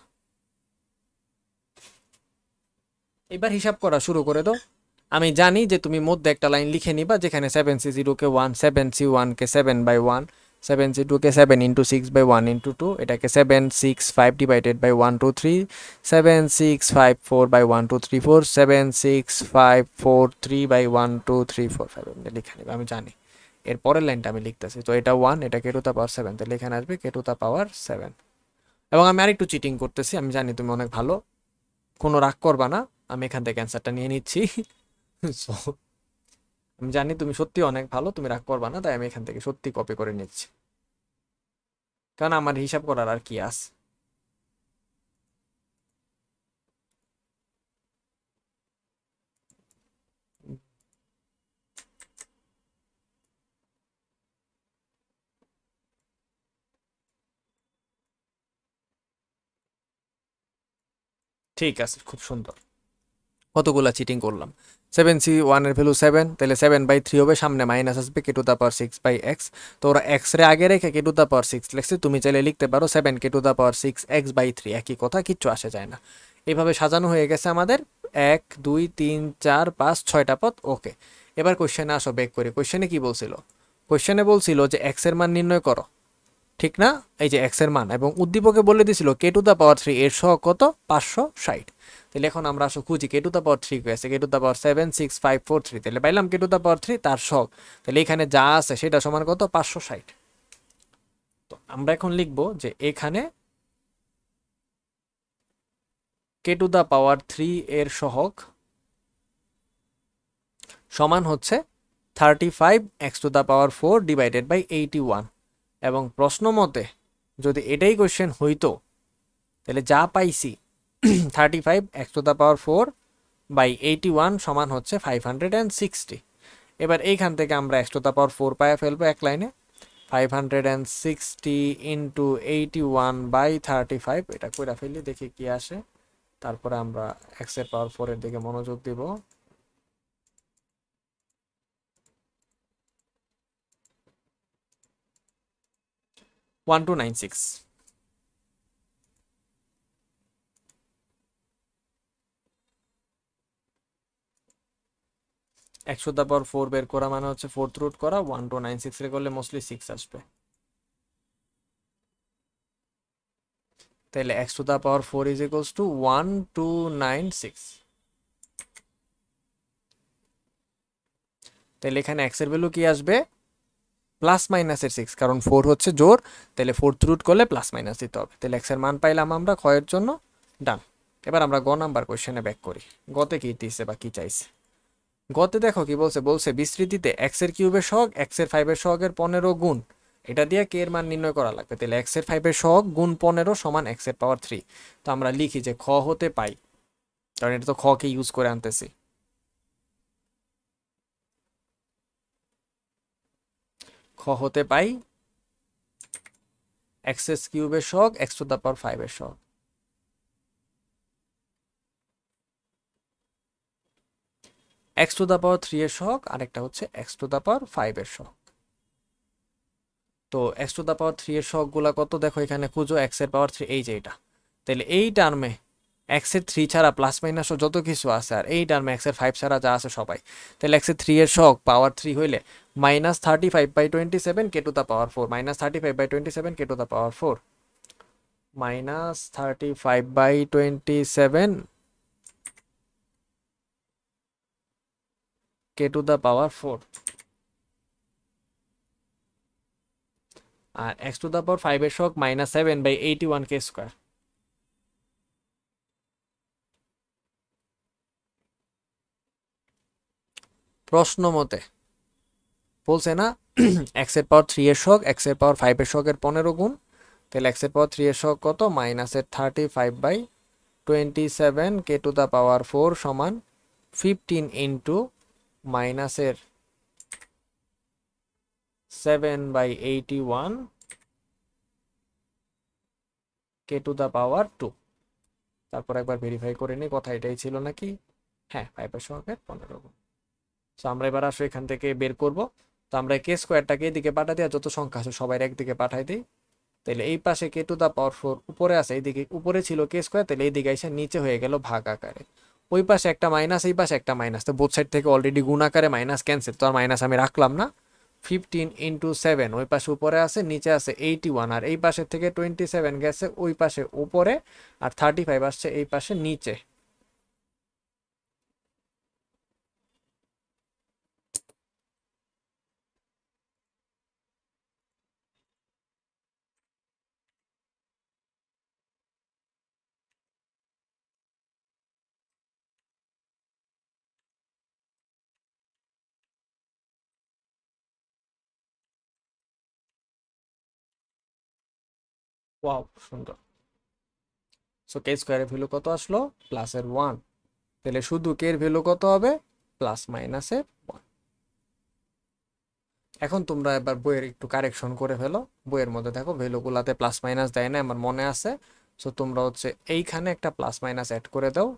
এবার হিসাব করা শুরু করে দাও। আমি জানি যে তুমি মধ্যে একটা লাইন লিখে নিবা যেখানে 7c0 কে 1, 7c1 কে 7/1, 7c2 কে 7 ইন্টু 6/1 ইন্টু 2, এটাকে 7 6 5 ডিভাইডেড বাই 1 2 3, 7 6 5 4/1 2 3 4, 7 6 5 4 3/1 2 3 4 5 এমনি লিখে নিবা, আমি জানি। এর পরের লাইনটা আমি লিখতেছি, তো এটা 1, এটা কে টু দা পাওয়ার 7, তাহলে এখানে আসবে কে টু দা পাওয়ার 7। এবং আমি আরেকটু চিটিং করতেছি, আমি জানি তুমি অনেক ভালো, কোনো রাগ করবা না, আমি এখান থেকে অ্যান্সারটা নিয়ে নিচ্ছি। So, আমি জানি তুমি সত্যি অনেক ভালো, তুমি রাগ করবা না, তাই আমি এখান থেকে সত্যি কপি করে নিচ্ছি, কারণ আমার হিসাব করার আর কি আছে। ঠিক আছে, খুব সুন্দর। কতগুলা চিটিং করলাম। 7c1 এর ভ্যালু 7, তাহলে 7/3 হবে, সামনে মাইনাস আসবে কে টু দা পাওয়ার 6/x। তো ওরা x রে আগে রেখে কে টু দা পাওয়ার 6 লিখছে, তুমি চাইলে লিখতে পারো 7 কে টু দা পাওয়ার 6 x/3, একই কথা, কিচ্ছু আসে যায় না। এইভাবে সাজানো হয়ে গেছে আমাদের 1 2 3 4 5 6টা পদ। ওকে, এবার কোশ্চেনে আসো, ব্যাক করি। কোশ্চেনে কি বলছিল? কোশ্চেনে বলছিল যে x এর মান নির্ণয় করো, ঠিক না? এই যে x এর মান, এবং উদ্দীপকে বলে দিছিল কে টু দা পাওয়ার 3 এর সহগ কত? 560। তাহলে এখন আমরা আসো খুঁজি কে টু দা পাওয়ার 3 হয়েছে, কে টু দা পাওয়ার 7 6 5 4 3, তাহলে পাইলাম কে টু দা পাওয়ার 3 তার সহগ। তাহলে এখানে যা আছে সেটা সমান কত? 560। তো আমরা এখন লিখব যে এখানে কে টু দা পাওয়ার 3 এর সহগ সমান হচ্ছে 35 x to the power 4 divided by 81। এবং প্রশ্ন মতে যদি এটাই কোশ্চেন হইতো, তাহলে যা পাইছি 35 x to the power 4 by 81 সমান হচ্ছে 560। এবার এইখান থেকে আমরা x টু দা পাওয়ার 4 পায়া ফেলবো এক লাইনে, 560 ইন্টু 81 বাই 35, এটা কইরা ফেলি, দেখি কি আসে। তারপরে আমরা x এর পাওয়ার 4 এর দিকে মনোযোগ দিব। 1296। x টু দা পাওয়ার 4 বের করা মানে হচ্ছে 4th রুট করা, 1296 রে করলে মোস্টলি 6 আসবে। তাহলে x to the power 4 is equals to 1296। তাহলে এখানে এক্স এর ভ্যালু কি আসবে প্লাস মাইনাসের 6, কারণ 4 হচ্ছে জোর, তাহলে 4th রুট করলে প্লাস মাইনাস দিতে হবে। তাহলে এক্স এর মান পাইলাম আমরা ক্ষয়ের জন্য, ডান। এবার আমরা গ নাম্বার কোশ্চেনে ব্যাক করি, গতে কি দিছে বা কি চাইছে। গতে দেখো কি বলছে, বলছে বিস্তৃতিতে এক্স এর কিউবের সহগ এক্স এর 5 এর সহগের 15 গুণ, এটা দিয়ে কে এর মান নির্ণয় করা লাগবে। তাহলে এক্স এর 5 এর সহগ গুণ 15 সমান এক্স এর পাওয়ার 3। তো আমরা লিখি যে খ হতে পাই, কারণ এটা তো খ কে ইউজ করে আনতেছি। খ হতে পাই এক্স এর কিউবের সহগ এক্স টু দা পাওয়ার 5 এর সহগ। এক্স টু দা পাওয়ার 3 এর সহগ, আরেকটা হচ্ছে এক্স টু দা পাওয়ার 5 এর সহগ। তো এক্স টু দা পাওয়ার 3 এর সহগ গুলা কত দেখো এখানে খুঁজো, এক্স এর পাওয়ার 3 এই যে এটা। তাহলে এই টার্মে এক্স এর 3 ছাড়া প্লাস মাইনাস ও যত কিছু আছে, আর এই টার্মে এক্স এর 5 ছাড়া যা আছে সবাই। তাহলে এক্স এর 3 এর সহগ পাওয়ার 3 হইলে -35/27 কে টু দা পাওয়ার 4, -35/27 কে টু দা পাওয়ার 4, -35/27 কে টু দা পাওয়ার 4। আর এক্স টু দা পাওয়ার 5 এর সহগ -7/81 কে স্কয়ার। প্রশ্ন মতে বলছে না এক্স এর পাওয়ার 3 এর সহগ এক্স এর পাওয়ার 5 এর সহগের 15 গুণ। তাহলে এক্স এর পাওয়ার 3 এর সহগ কত, -35/27 কে টু দা পাওয়ার 4 সমান 15 ইন্টু মাইনাসের 7/81 কে টু দা পাওয়ার 2। তারপর একবার ভেরিফাই করে নিই কথা এটাই ছিল নাকি। হ্যাঁ, 5 এর সহগের 15 গুণ। তো আমরা এবার আসো এখান থেকে বের করব। তো আমরা কে স্কোয়ারটাকে এদিকে পাঠা দিয়ে যত সংখ্যা আছে সবাই একদিকে পাঠাই দিই। তাহলে এই পাশে কে টু দা পাওয়ার 4 উপরে আছে, এইদিকে উপরে ছিল কে স্কোয়ার, তাহলে এইদিকে এসে নিচে হয়ে গেল ভাগ আকারে। ওই পাশে একটা মাইনাস, এই পাশে একটা মাইনাস, তো বোথ সাইড থেকে অলরেডি গুণ আকারে মাইনাস ক্যান্সেল, তো আর মাইনাস আমি রাখলাম না। 15 ইন্টু 7 ওই পাশে উপরে আছে, নিচে আছে 81, আর এই পাশে থেকে 27 গেছে ওই পাশে উপরে, আর 35 আসছে এই পাশে নিচে। ওয়াও, সুন্দর। সো কে স্কোয়ারের ভ্যালু কত আসলো, প্লাসের 1। তাহলে শুধু কে এর ভ্যালু কত হবে, প্লাস মাইনাসের 1। এখন তোমরা এবার বইয়ের একটু কারেকশন করে ফেলো। বইয়ের মধ্যে দেখো ভ্যালুগুলাতে প্লাস মাইনাস দেয় না, আমার মনে আছে। সো তোমরা হচ্ছে এইখানে একটা প্লাস মাইনাস অ্যাড করে দাও,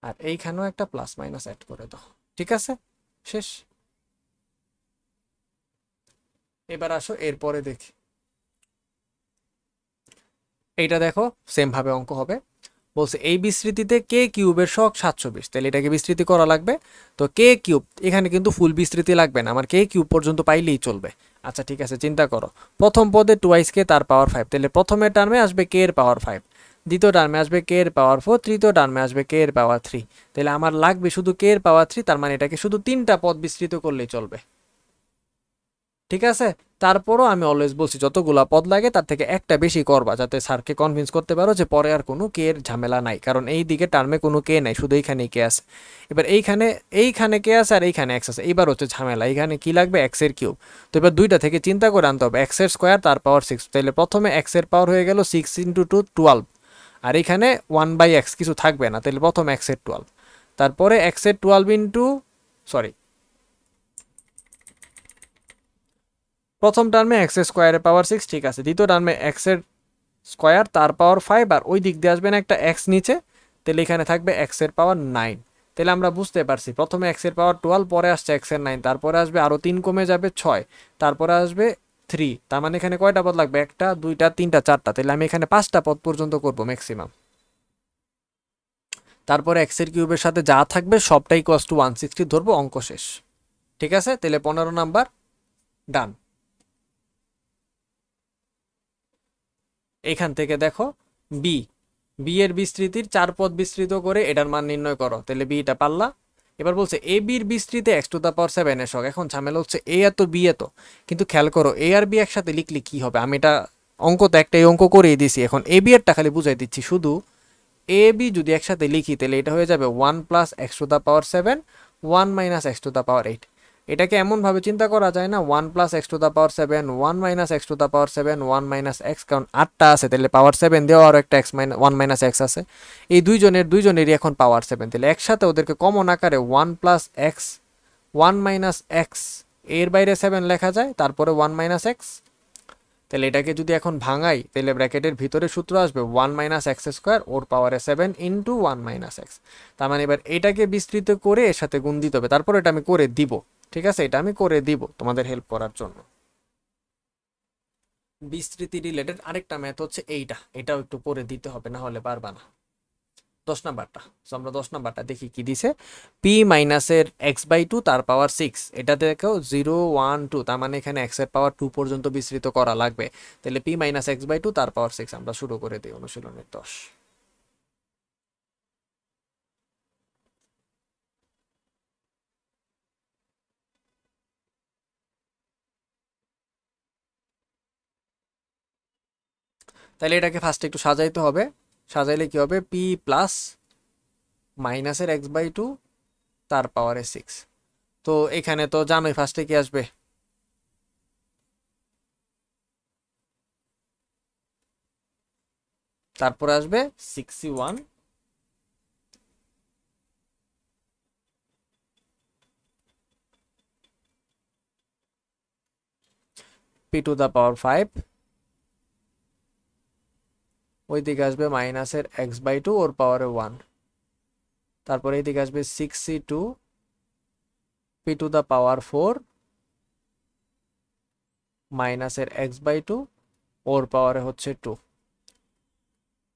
আর এইখানেও একটা প্লাস মাইনাস অ্যাড করে দাও। ঠিক আছে, শেষ। এবার আসো এরপরে দেখি। এইটা দেখো সেম ভাবে অঙ্ক হবে। বলছে এই বিস্তৃতিতে কে কিউবের সহগ 720, তাহলে এটাকে বিস্তৃতি করা লাগবে। তো কে কিউব এখানে কিন্তু ফুল বিস্তৃতি লাগবে না, আমার কে কিউব পর্যন্ত পাইলেই চলবে। আচ্ছা ঠিক আছে, চিন্তা করো প্রথম পদে 2 কে তার পাওয়ার 5, তাহলে প্রথমের টার্মে আসবে কে এর পাওয়ার 5, দ্বিতীয় টার্মে আসবে কে এর পাওয়ার 4, তৃতীয় টার্মে আসবে কে এর পাওয়ার 3। তাহলে আমার লাগবে শুধু কে এর পাওয়ার 3, তার মানে এটাকে শুধু 3টা পদ বিস্তৃত করলেই চলবে। ঠিক আছে, তারপরও আমি অলওয়েজ বলছি যতগুলা পদ লাগে তার থেকে একটা বেশি করবা, যাতে স্যারকে কনভিন্স করতে পারো যে পরে আর কোনো কে এর ঝামেলা নাই, কারণ এই দিকে টার্মে কোনো কে নাই, শুধু এইখানেই কে আছে। এবার এইখানে কে আছে আর এইখানে এক্স আছে, এইবার হচ্ছে ঝামেলা, এইখানে কি লাগবে, এক্স এর কিউব। তো এবার দুইটা থেকে চিন্তা করে আনতে হবে, এক্স এর স্কোয়ার তার পাওয়ার 6, তাহলে প্রথমে এক্স এর পাওয়ার হয়ে গেল 6 ইন্টু 2 12, আর এখানে 1/x কিছু থাকবে না, তাহলে প্রথম এক্স এর 12, তারপরে এক্স এর 12 ইন্টু সরি প্রথম টার্মে এক্স এর স্কোয়ারের পাওয়ার 6, ঠিক আছে। দ্বিতীয় টার্মে এক্স এর স্কোয়ার তার পাওয়ার 5, আর ওই দিক দিয়ে আসবে না একটা এক্স নিচে, তাহলে এখানে থাকবে এক্স এর পাওয়ার 9। তাহলে আমরা বুঝতে পারছি প্রথমে এক্স এর পাওয়ার 12, পরে আসছে এক্স এর 9, তারপরে আসবে আরো 3 কমে যাবে 6, তারপরে আসবে 3, তার মানে এখানে কয়টা পদ লাগবে, একটা দুইটা তিনটা চারটা, তাহলে আমি এখানে 5টা পদ পর্যন্ত করব ম্যাক্সিমাম। তারপরে এক্স এর কিউবের সাথে যা থাকবে সবটাই ইকুয়ালস টু 160 ধরবো, অঙ্ক শেষ। ঠিক আছে, তাহলে 15 নাম্বার ডান। এখান থেকে দেখো বি, বি এর বিস্তৃতির 4 পদ বিস্তৃত করে এটার মান নির্ণয় করো, তাহলে বিটা পারলা। এবার বলছে এ বির বিস্তৃতি এক্স টু দা পাওয়ার 7 এর সহগ। এখন ঝামেলা হচ্ছে এ এত বি এত, কিন্তু খেয়াল করো এ আর বি একসাথে লিখলে কি হবে, আমি এটা অঙ্ক তো একটাই অঙ্ক করেই দিছি, এখন এ বি এরটা খালি বুঝাই দিচ্ছি। শুধু এ বি যদি একসাথে লিখি তাহলে এটা হয়ে যাবে 1 plus x to the power 7 1 minus x to the power 8। এটাকে এমনভাবে চিন্তা করা যায় না 1 plus x to the power 7 1 minus x to the power 7 1 minus x, কারণ 8টা আছে তাহলে পাওয়ার 7 দেওয়া আর একটা এক্স মাইনাস 1 মাইনাস এক্স আছে, এই দুইজনেরই এখন পাওয়ার 7, তাহলে একসাথে ওদেরকে কমন আকারে 1 প্লাস এক্স 1 মাইনাস এক্স এর বাইরে 7 লেখা যায়, তারপরে 1 মাইনাস এক্স। তাহলে এটাকে যদি এখন ভাঙাই তাহলে ব্র্যাকেটের ভিতরে সূত্র আসবে 1 মাইনাস এক্স স্কোয়ার ওর পাওয়ারে 7 ইন্টু 1 মাইনাস এক্স। তার মানে এবার এটাকে বিস্তৃত করে এর সাথে গুণ দিতে হবে, তারপর এটা আমি করে দিব। ঠিক আছে, এটা আমি করে দিব তোমাদের হেল্প করার জন্য। বিস্তৃতি রিলেটেড আরেকটা ম্যাথ হচ্ছে এটাও একটু করে দিতে হবে, না হলে পারবা না। 10 নাম্বারটা, সো আমরা 10 নাম্বারটা দেখি কি দিছে। পি মাইনাসের এক্স বাই টু তার পাওয়ার 6, এটা দেখো 0 1 2, তার মানে এখানে এক্স এর পাওয়ার 2 পর্যন্ত বিস্তৃত করা লাগবে। তাহলে p minus x by two তার পাওয়ার 6 আমরা শুরু করে দিই অনুশীলনের 10। তাহলে এটাকে ফার্স্টে একটু সাজাইতে হবে। সাজাইলে কি হবে, পি প্লাস মাইনাসের এক্স বাই টু তার পাওয়ারে 6। তো এখানে তো জানোই ফার্স্টে কি আসবে, তারপরে আসবে 61 পি টু দা পাওয়ার 5, ওইদিকে আসবে মাইনাসের এক্স বাই টু ওর পাওয়ারে 1, তারপরে এইদিকে আসবে 62 পি টু দা পাওয়ার 4 মাইনাসের এক্স বাই টু ওর পাওয়ারে হচ্ছে 2,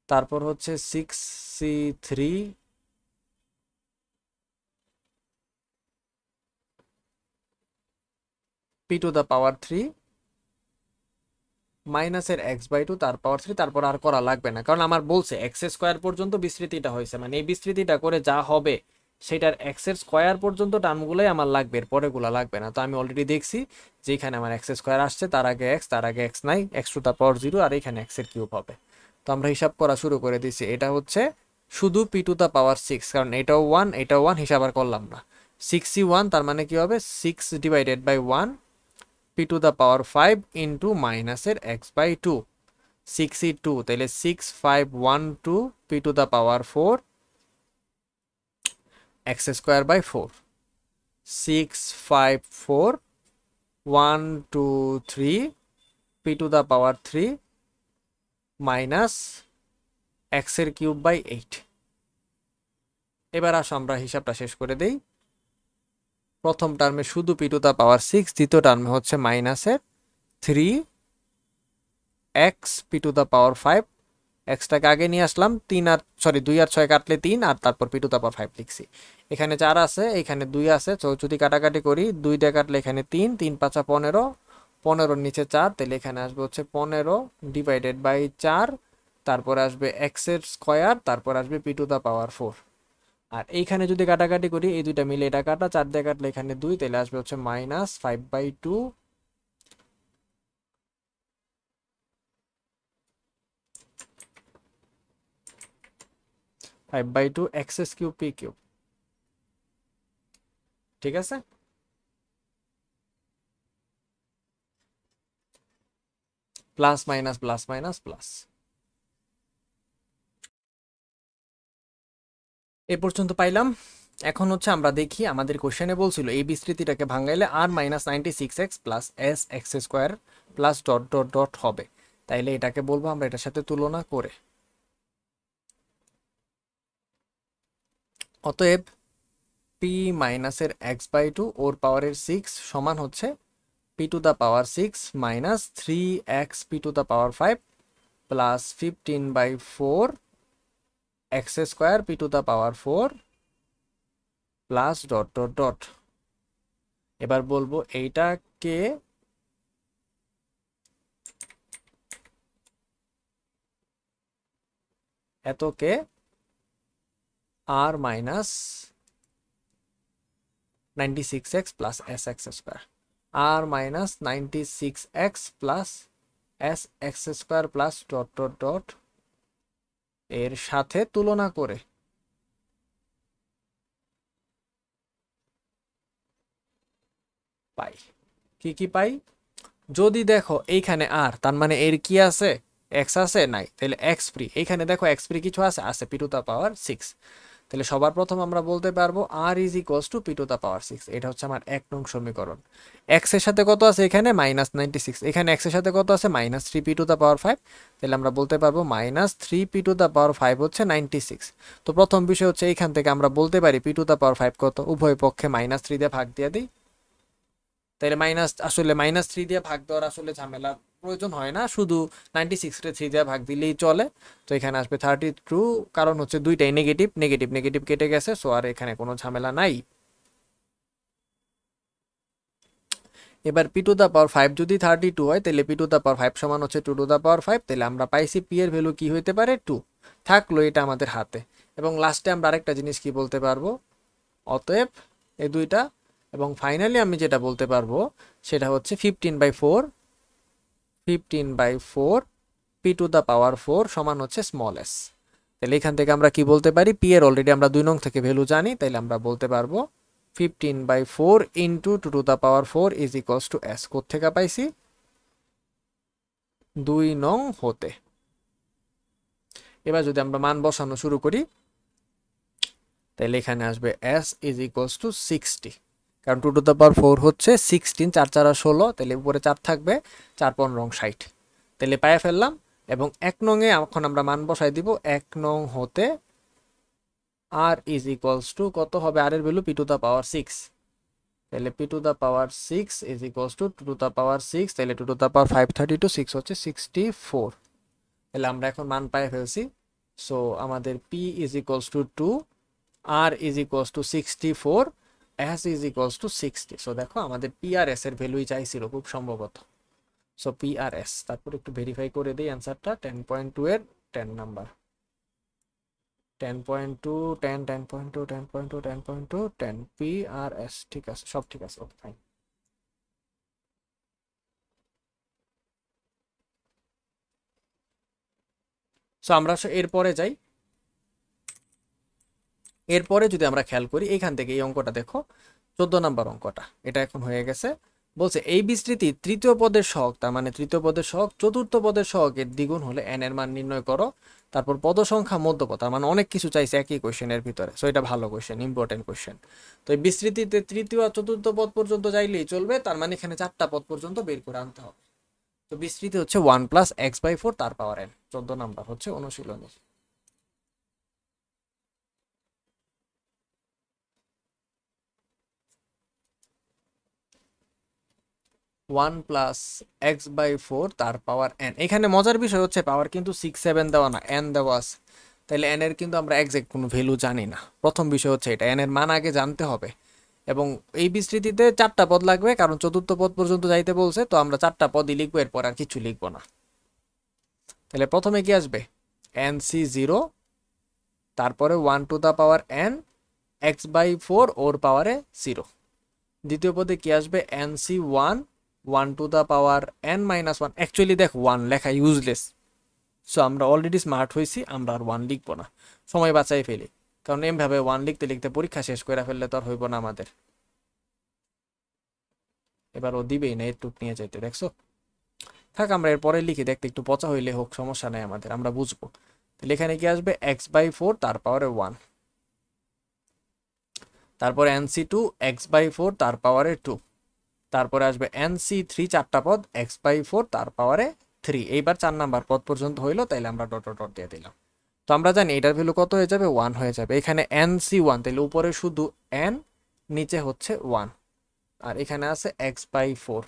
তারপর হচ্ছে 63 পি টু দা পাওয়ার 3 মাইনাসের এক্স বাই টু তার পাওয়ার 3, তারপর আর করা লাগবে না, কারণ আমার বলছে এক্স স্কোয়ার পর্যন্ত বিস্তৃতিটা হয়েছে, মানে এই বিস্তৃতিটা করে যা হবে সেটার এক্স এর স্কোয়ার পর্যন্ত টার্মগুলোই আমার লাগবে, এর পরেগুলো লাগবে না। তো আমি অলরেডি দেখছি যে এখানে আমার এক্স স্কোয়ার আসছে, তার আগে এক্স, তার আগে এক্স নাই, এক্স টু দা পাওয়ার 0, আর এখানে এক্স এর কিউব হবে। তো আমরা হিসাব করা শুরু করে দিছি। এটা হচ্ছে শুধু পি টু দা পাওয়ার 6, কারণ এটাও 1 এটাও 1, হিসাব আর করলাম না। 61 তার মানে কি হবে 6 divided by 1 p to the power 5 into মাইনাসের এক্স বাই টু 62, তাহলে 6512 p to the power 4 x square by 4, 654123 p to the power 3 minus x এর কিউব বাই 8। এবার আসো আমরা হিসাবটা শেষ করে দেই। প্রথম টার্মে শুধু পি টু দা পাওয়ার 6, দ্বিতীয় টার্মে হচ্ছে মাইনাসের 3 x P to the power 5, এক্সটাকে আগে নিয়ে আসলাম, 2 আর 6 কাটলে 3, আর তারপর পি টু দা পাওয়ার 5 লিখছি। এখানে 4 আছে, এখানে 2 আছে, যদি কাটাকাটি করি 2 দিয়ে কাটলে এখানে 3, 3 5 15, 15 নিচে 4, তাহলে এখানে আসবে হচ্ছে 15 ডিভাইডেড বাই 4, তারপরে আসবে এক্স এর স্কোয়ার, তারপর আসবে পি টু দা পাওয়ার 4। আর এইখানে যদি কাটাকাটি করি এই দুইটা মিলে এটা কাটা, 4 দিয়ে কাটলে এখানে 2, তাহলে আসবে হচ্ছে minus 5/2 5/2 x cube p cube. ঠিক আছে, plus minus plus minus plus. এ পর্যন্ত পাইলাম। এখন হচ্ছে আমরা দেখি আমাদের কোশ্চেনে বলছিল এই বিস্তৃতিটাকে ভাঙাইলে r minus 96x plus s x square plus dot dot dot হবে, তাইলে এটাকে বলবো আমরা এটার সাথে তুলনা করে। অতএব পি মাইনাসের এক্স বাই টু ওর পাওয়ারের 6 সমান হচ্ছে p to the power 6 minus 3x p to the power 5 plus 15/4 x square p to the power 4 plus dot dot dot. এবার বলবো এইটাকে এতকে r minus 96x plus s x square, r minus 96x plus s x square plus dot dot dot এর সাথে তুলনা করে পাই কি কি পাই। যদি দেখো এইখানে আর, তার মানে এর কি আছে, এক্স আছে নাই, তাহলে এক্স ফ্রি। এইখানে দেখো এক্স ফ্রি কিছু আছে, আছে পি টু দা পাওয়ার 6। তাহলে সবার প্রথম আমরা বলতে পারবো r is equals to p to the power 6। এটা হচ্ছে আমার 1 নং সমীকরণ। এক্স এর সাথে কত আছে এখানে, -96, এখানে এক্স এর সাথে কত আছে, -3 পি টু দা পাওয়ার 5। তাহলে আমরা বলতে পারবো -3 পি টু দা পাওয়ার 5 হচ্ছে 96। তো প্রথম বিষয় হচ্ছে এইখান থেকে আমরা বলতে পারি পি টু দা পাওয়ার 5 কত, উভয় পক্ষে -3 দিয়ে ভাগ দিয়ে দিই। তাহলে আসলে -3 দিয়ে ভাগ দেওয়ার আসলে ঝামেলা প্রয়োজন হয় না, শুধু 96 রে 3 দিয়ে ভাগ দিলেই চলে। তো এখানে আসবে 32, কারণ হচ্ছে দুইটাই নেগেটিভ, নেগেটিভ নেগেটিভ কেটে গেছে, সো আর এখানে কোনো ঝামেলা নাই। এবার পি টু দা পাওয়ার 5 যদি 32 হয়, তাহলে পি টু দা পাওয়ার 5 সমান হচ্ছে 2 টু দা পাওয়ার 5। তাহলে আমরা পাইছি পি এর ভ্যালু কি হইতে পারে, 2 থাকলো, এটা আমাদের হাতে। এবং লাস্টে আমরা আরেকটা জিনিস কি বলতে পারবো, অতএব এই দুইটা। এবং ফাইনালি আমি যেটা বলতে পারবো সেটা হচ্ছে 15/4 পি টু দা পাওয়ার 4 সমান হচ্ছে স্মল এস। তাহলে এখান থেকে আমরা কি বলতে পারি, পি এর অলরেডি আমরা 2 নং থেকে ভ্যালু জানি, তাইলে আমরা বলতে পারবো 15/4 into 2 to the power 4 is equals to s. কোত্থেকে পাইছি, 2 নং হতে। এবার যদি আমরা মান বসানো শুরু করি, তাহলে এখানে আসবে এস ইজ ইকুয়ালস টু 60, কারণ 2 টু দা পাওয়ার 4 হচ্ছে 16, 4 4 16, তাহলে উপরে 4 থাকবে, 4 15 60। তাহলে পায়ে ফেললাম। এবং 1 নং এ এখন আমরা মান বসাই দিব, 1 নং হতে আর ইজ ইকুয়ালস টু কত হবে, আর এর value p to the power 6। তাহলে p to the power 6 is equals to 2 to the power 6, তাহলে 2 টু দা পাওয়ার 5 32, 6 হচ্ছে 64। তাহলে আমরা এখন মান পায়ে ফেলছি। সো আমাদের পি ইজ ইকুয়ালস টু 2, আর is equals to 64, s is equals to 60। So দেখো আমাদের পি আর এস এর ভ্যালুই চাইছিল খুব সম্ভবত। সো পি আর এস, তারপর একটু ভেরিফাই করে দিই অ্যান্সারটা। 10.2 এর 10 নাম্বার, 10.2 10 10.2 10.2 10.2 10 পি আর এস, ঠিক আছে, সব ঠিক আছে, ওকে ফাইন। সো আমরা এরপরে যাই। এরপরে যদি আমরা খেয়াল করি, এখান থেকে এই অঙ্কটা দেখো, 14 নাম্বার অঙ্কটা, এটা এখন হয়ে গেছে। বলছে এই বিস্তৃতি তৃতীয় পদের সহগ, তার মানে তৃতীয় পদের সহগ চতুর্থ পদের সহগের দ্বিগুণ হলে এন এর মান নির্ণয় করো। তারপর পদ সংখ্যা মধ্যপদ, তার মানে অনেক কিছু চাইছে একই কোশ্চেনের ভিতরে। সো এটা ভালো কোশ্চেন, ইম্পর্টেন্ট কোশ্চেন। তো এই বিস্তৃতিতে তৃতীয় আর চতুর্থ পদ পর্যন্ত যাইলেই চলবে, তার মানে এখানে 4টা পদ পর্যন্ত বের করে আনতে হবে। তো বিস্তৃতি হচ্ছে 1 প্লাস এক্স বাই 4 তার পাওয়ার এন। 14 নাম্বার হচ্ছে অনুশীলনী। 1 প্লাস এক্স বাই 4 তার পাওয়ার এন। এখানে মজার বিষয় হচ্ছে পাওয়ার কিন্তু 6 7 দেওয়া না, এন দেওয়া আছে। তাহলে এন এর কিন্তু আমরা এক্সাক্ট কোনো ভ্যালু জানি না। প্রথম বিষয় হচ্ছে এটা, এন এর মান আগে জানতে হবে। এবং এই বিস্তৃতিতে 4টা পদ লাগবে, কারণ চতুর্থ পদ পর্যন্ত যাইতে বলছে, তো আমরা 4টা পদই লিখবো, এরপর আর কিছু লিখবো না। তাহলে প্রথমে কি আসবে, এন সি 0, তারপরে 1 to the power n x by 4 ওর পাওয়ারে 0। দ্বিতীয় পদে কি আসবে, n c 1 to the power n minus 1। Actually দেখ 1 লেখা ইউজলেস, সো আমরা অলরেডি স্মার্ট হয়েছি, আমরা আর 1 লিখবো না, সময় বাঁচাই ফেলি। কারণ এমভাবে 1 লিখতে লিখতে পরীক্ষা শেষ করে ফেললে তো আর হইব না আমাদের। এবার ও দিবেই না, একটু নিয়ে যাইতে, দেখছো। থাক, আমরা এরপরে লিখি, দেখতে একটু পচা হইলে হোক, সমস্যা নাই আমাদের, আমরা বুঝবো। তাহলে এখানে কি আসবে, এক্স বাই 4 তার পাওয়ারে 1, তারপরে এনসি 2 এক্স বাই 4 তার পাওয়ারে 2, তারপরে আসবে এনসি 3, 4টা পদ এক্স বাই 4 তার পাওয়ারে 3। এইবার 4 নাম্বার পদ পর্যন্ত হইলো, তাইলে আমরা ডট ডট দিয়ে দিলাম। তো আমরা জানি এটার ভ্যালু কত হয়ে যাবে, 1 হয়ে যাবে। এখানে এনসি 1, তাহলে উপরে শুধু এন, নিচে হচ্ছে 1, আর এখানে আছে এক্স বাই 4।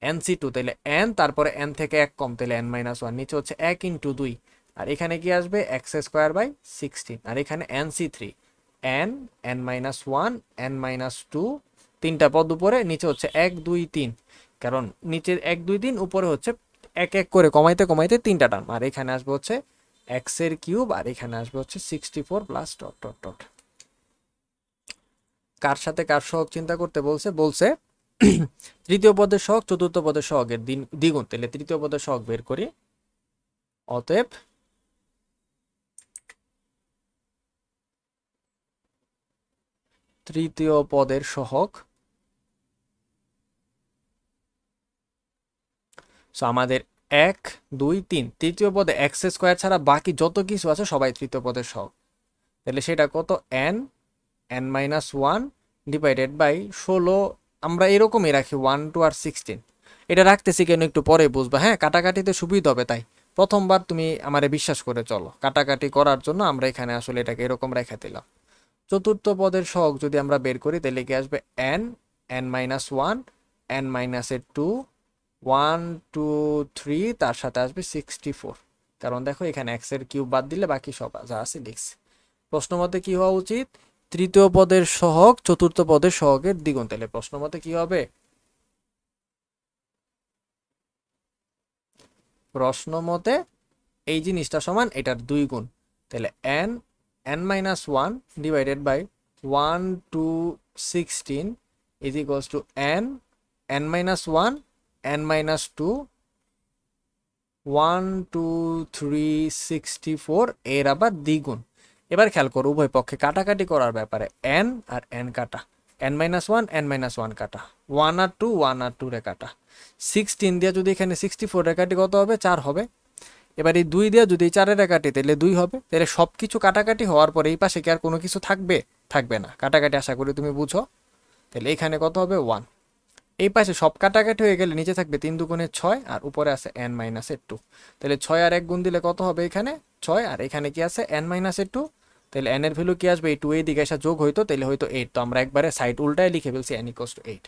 এনসি 2, তাহলে এন, তারপরে এন থেকে 1 কম, তাহলে এন মাইনাস 1, নিচে হচ্ছে 1 ইন্টু 2, আর এখানে কি আসবে, এক্স স্কোয়ার বাই 16। আর এখানে NC 3, N, N minus 1, N minus 2, 3টা পদ উপরে, নিচে হচ্ছে 1 2 3, কারণ নিচে 1 2 3, উপরে হচ্ছে 1 1 করে কমাইতে কমাইতে 3টা টার্ম। আর এখানে আসবে হচ্ছে এক্স এর কিউব, আর এখানে আসবে হচ্ছে 64 প্লাস ডট ডট ডট। কার সাথে কার সহগ চিন্তা করতে বলছে, বলছে তৃতীয় পদের সহগ চতুর্থ পদের সহগের দ্বিগুণ। তাহলে তৃতীয় পদের সহগ বের করি। অতএব তৃতীয় পদের সহগ, সো আমাদের 1 2 3, তৃতীয় পদে এক্স স্কোয়ার ছাড়া বাকি যত কিছু আছে সবাই তৃতীয় পদের সহগ। তাহলে সেটা কত, n মাইনাস 1 ডিভাইডেড বাই 16। আমরা এরকমই রাখি 1 2 আর 16। এটা রাখতেছি কেন একটু পরে বুঝবা, হ্যাঁ কাটাকাটিতে সুবিধা হবে, তাই প্রথমবার তুমি আমারে বিশ্বাস করে চলো। কাটাকাটি করার জন্য আমরা এখানে আসলে এটাকে এরকম রেখে দিলাম। চতুর্থ পদের সহগ যদি আমরা বের করি তাহলে কি আসবে, n মাইনাস 1, n মাইনাস 2, 1 2 3, তার সাথে আসবে 64। কারণ দেখো এখানে এক্স এর কিউব বাদ দিলে বাকি সব যা আছে লিখছি। প্রশ্ন মতে কি হওয়া উচিত, তৃতীয় পদের সহগ চতুর্থ পদের সহগের দ্বিগুণ। তাহলে প্রশ্ন মতে কি হবে, প্রশ্ন মতে এই জিনিসটা সমান এটার 2 গুণ। তাহলে n minus 1 divided by 1 2 16 is equals to n minus 1, n minus 2, 1 2 3 64 এর আবার দ্বিগুণ। এবার খেয়াল করো উভয় পক্ষে কাটাকাটি করার ব্যাপারে n আর n কাটা, n মাইনাস 1 n মাইনাস 1 কাটা, 1 আর 2 1 আর 2 রে কাটা, 16 দিয়ে যদি এখানে 64 রে কাটি কত হবে, 4 হবে। এবার এই 2 দিয়ে যদি 4 রে কাটি তাহলে 2 হবে। তাহলে সবকিছু কাটাকাটি হওয়ার পরে এই পাশে কি আর কোনো কিছু থাকবে, থাকবে না। কাটাকাটি আশা করি তুমি বুঝো। তাহলে এখানে কত হবে, 1। এই পাশে সব কাটাকাটি হয়ে গেলে নিচে থাকবে 3 দুগুণে 6 আর উপরে আছে n মাইনাস 2। তাহলে 6 আর 1 গুণ দিলে কত হবে, এখানে 6 আর এখানে কি আছে n মাইনাস 2। তাহলে n এর ভ্যালু কি আসবে, এই 2 এই দিকে এসে যোগ হইতো তাহলে হয়তো 8। তো আমরা একবারে সাইড উল্টায় লিখে ফেলছি n ইকুয়ালস টু 8।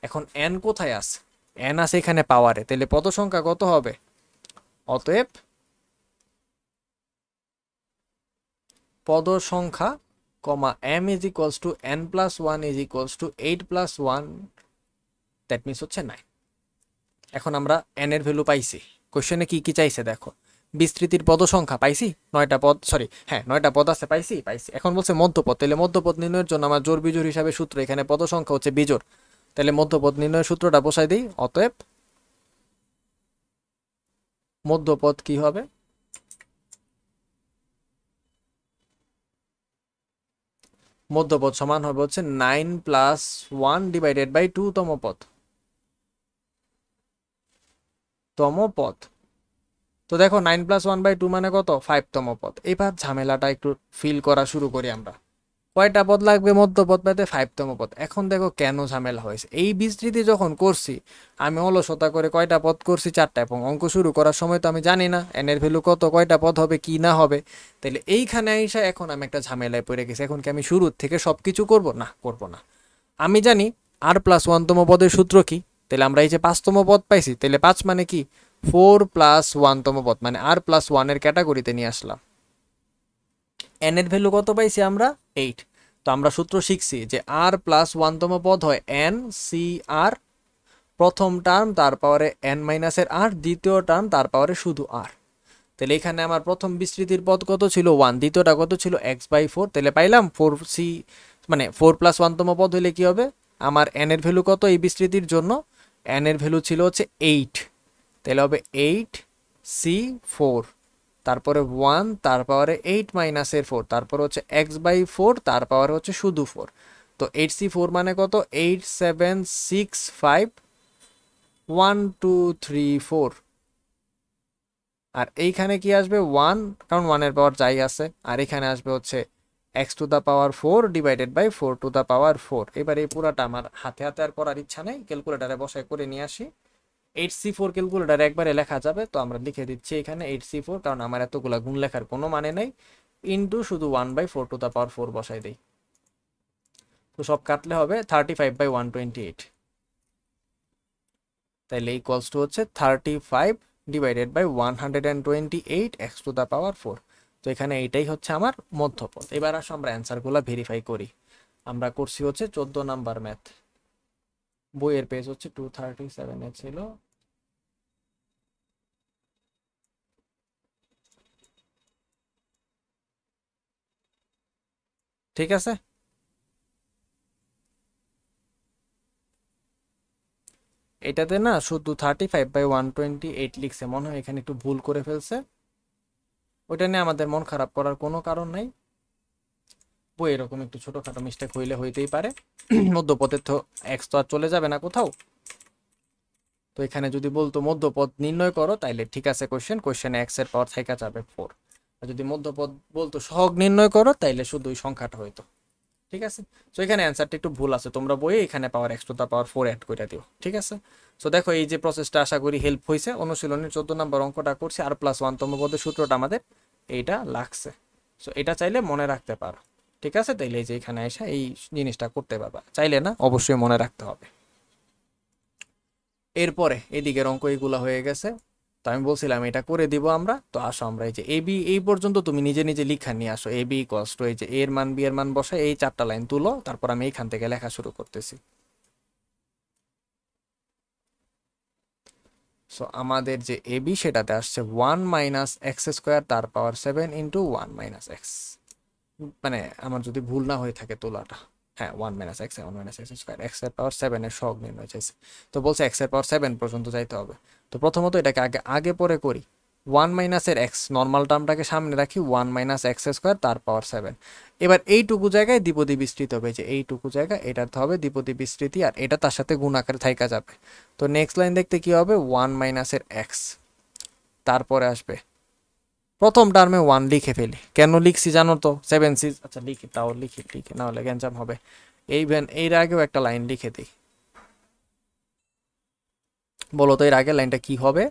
এখন n কোথায় আছে, n আছে এখানে পাওয়ারে। তাহলে পদ সংখ্যা কত হবে, অতএব পদ সংখ্যা কমা m is equals to n plus 1 is equals two 8 plus 1, that means হচ্ছে 9। এখন আমরা n এর ভ্যালু পাইছি। কোশ্চেনে কি কি চাইছে দেখো, বিস্তৃতির পদ সংখ্যা পাইছি 9টা পদ, সরি হ্যাঁ 9টা পদ আছে, পাইছি। এখন বলছে মধ্যপদ। তাহলে মধ্যপদ নির্ণয়ের জন্য আমার জোড় বিজোড় হিসাবে সূত্র, এখানে পদ সংখ্যা হচ্ছে বিজোড়। তাহলে মধ্যপদ নির্ণয়ের সূত্রটা বসাই দিই। অতএব মধ্যপদ কি হবে, মধ্যপদ সমান হবে হচ্ছে 9 প্লাস 1 ডিভাইডেড বাই 2 তম পদ। তো দেখো 9 প্লাস 1 বাই 2 মানে কত, 5 তম পদ। এবার ঝামেলাটা একটু ফিল করা শুরু করি আমরা। কয়টা পদ লাগবে মধ্যপদ পেতে, 5 তম পদ। এখন দেখো কেন ঝামেলা হয়েছে, এই বিস্তৃতি যখন করছি আমি অলসতা করে কয়টা পদ করছি, 4টা। এবং অঙ্ক শুরু করার সময় তো আমি জানি না n এর ভ্যালু কত, কয়টা পদ হবে কি না হবে। তাহলে এইখানে আইসা এখন আমি একটা ঝামেলায় পড়ে গেছি। এখন কি আমি শুরুর থেকে সবকিছু করব, না করব না। আমি জানি r প্লাস 1 তম পদের সূত্র কি। তাহলে আমরা এই যে 5 তম পদ পাইছি, তাহলে 5 মানে কি 4 প্লাস 1 তম পদ, মানে r প্লাস 1 এর ক্যাটাগরিতে নিয়ে আসলাম। n এর ভ্যালু কত পাইছি আমরা, 8। তো আমরা সূত্র শিখছি যে r প্লাস 1 তম পদ হয় n সি আর, প্রথম টার্ম তার পাওয়ারে n মাইনাসের r, দ্বিতীয় টার্ম তার পাওয়ারে শুধু r। তাহলে এখানে আমার প্রথম বিস্তৃতির পদ কত ছিল 1, দ্বিতীয়টা কত ছিল x/4। তাহলে পাইলাম 4c, মানে 4 প্লাস 1 তম পদ হলে কি হবে, আমার n এর ভ্যালু কত এই বিস্তৃতির জন্য, n এর ভ্যালু ছিল হচ্ছে 8। তাহলে হবে 8c4, তারপরে 1 তার পাওয়ারে 8 মাইনাসের 4, তারপর হচ্ছে x/4 তার পাওয়ারে হচ্ছে শুধু 4। তো 8c4 মানে কত, 8 7 6 5 1 2 3 4। আর এইখানে কি আসবে 1, কারণ 1 এর পাওয়ার যাই আছে। আর এখানে আসবে হচ্ছে x to the power 4 divided by 4 to the power 4। এবার এই পুরাটা আমার হাতে হাতে আর করার ইচ্ছা নেই, ক্যালকুলেটারে বসায় করে নিয়ে আসি। 8c4 ক্যালকুলেটারে একবারে লেখা যাবে, তো আমরা লিখে দিচ্ছি এখানে 8c4, কারণ আমার এতগুলা গুণ লেখার কোনো মানে নেই। ইন্টু শুধু 1/4 টু দা পাওয়ার 4 বসাই দেই। তো সব কাটলে হবে 35/128। তাইলে ইকুয়ালস টু হচ্ছে 35 divided by 128 x to the power 4। তো এখানে এইটাই হচ্ছে আমার মধ্যপদ। এবার আসো আমরা অ্যান্সারগুলো ভেরিফাই করি। আমরা করছি হচ্ছে 14 নাম্বার ম্যাথ, বইয়ের পেজ হচ্ছে 237 এ ছিল। ঠিক আছে, এটাতে না শুধু 35/128 লিখছে, মনে হয় এখানে একটু ভুল করে ফেলছে। ওইটা নিয়ে আমাদের মন খারাপ করার কোনো কারণ নাই, বই এরকম একটু ছোটখাটো মিস্টেক হইলে হইতেই পারে। মধ্যপথের তো এক্স তো আর চলে যাবে না কোথাও। তো এখানে যদি বলতো মধ্যপদ নির্ণয় করো তাইলে ঠিক আছে, কোশ্চেনে এক্স এর পাওয়ার থাকা যাবে 4। আর যদি মধ্যপদ বলতো সহগ নির্ণয় করো তাইলে শুধু ওই সংখ্যাটা হইতো। ঠিক আছে, সো এখানে অ্যান্সারটা একটু ভুল আছে, তোমরা বইয়ে এখানে power x to the power 4 add করে দিও। ঠিক আছে, সো দেখো এই যে প্রসেসটা আশা করি হেল্প হয়েছে। অনুশীলনের 14 নম্বর অঙ্কটা করছি, আর প্লাস 1 তম পদের সূত্রটা আমাদের এইটা লাগছে। সো এটা চাইলে মনে রাখতে পারো। ঠিক আছে, তাইলে এই যে এখানে এসে এই জিনিসটা করতে পারবা, চাইলে না, অবশ্যই মনে রাখতে হবে। এরপরে এদিকের অঙ্ক এইগুলা হয়ে গেছে, তো আমি বলছিলাম এটা করে দিব আমরা। তো আসো আমরা এই যে এ বি এই পর্যন্ত তুমি নিজে নিজে লিখা নিয়ে আসো, এ বি ইকুয়ালস টু এই যে এর মান বি এর মান বসে এই 4টা লাইন তুলো, তারপর আমি এইখান থেকে লেখা শুরু করতেছি। সো আমাদের যে এ বি সেটাতে আসছে 1 মাইনাস এক্স স্কোয়ার তার পাওয়ার 7 ইন্টু 1 মাইনাস এক্স, মানে আমার যদি ভুল না হয়ে থাকে তোলাটা, হ্যাঁ 1 minus x 1 minus x square, x এর পাওয়ার 7 এর সহগ নির্ণয় চাইছে। তো বলছে এক্স এর পাওয়ার 7 পর্যন্ত যাইতে হবে। তো প্রথমত এটাকে আগে আগে পরে করি। 1 মাইনাসের এক্স নর্মাল টার্মটাকে সামনে রাখি, 1 মাইনাস এক্স স্কোয়ার তার পাওয়ার 7। এবার এইটুকু জায়গায় দ্বিপদী বিস্তৃত হবে, যে এইটুকু জায়গায় এটাতে হবে দ্বিপদী বিস্তৃতি, আর এটা তার সাথে গুণ আকারে থাইকা যাবে। তো নেক্সট লাইন দেখতে কি হবে, 1 মাইনাসের এক্স, তারপরে আসবে প্রথম টার্মে 1 লিখে ফেলি। কেন লিখছি জানো তো, 7c, আচ্ছা লিখি, তাও লিখি না হলে গ্যাঞ্জাম হবে। এর আগেও একটা লাইন লিখে দিই, বলো তো এর আগের লাইনটা কি হবে।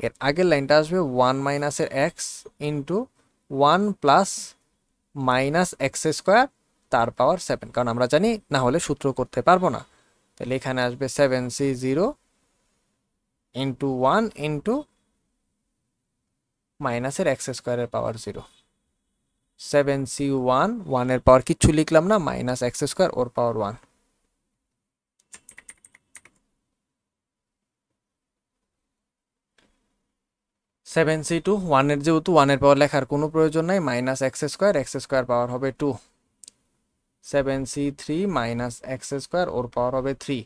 এর আগের লাইনটা আসবে 1 মাইনাসের x into 1 plus minus x square তার পাওয়ার 7, কারণ আমরা জানি না হলে সূত্র করতে পারবো না। তাহলে এখানে আসবে 7c0 ইন্টু 1 ইন্টু মাইনাসের এক্স স্কোয়ারের পাওয়ার 0, 7c1, 1 এর পাওয়ার কিচ্ছু লিখলাম না, মাইনাস এক্স স্কোয়ার ওর পাওয়ার 1। 7c2, 1 এর যেহেতু 1 এর পাওয়ার লেখার কোনো প্রয়োজন নাই, মাইনাস এক্স স্কোয়ার পাওয়ার হবে 2। 7c3 মাইনাস এক্স স্কোয়ার ওর পাওয়ার হবে 3।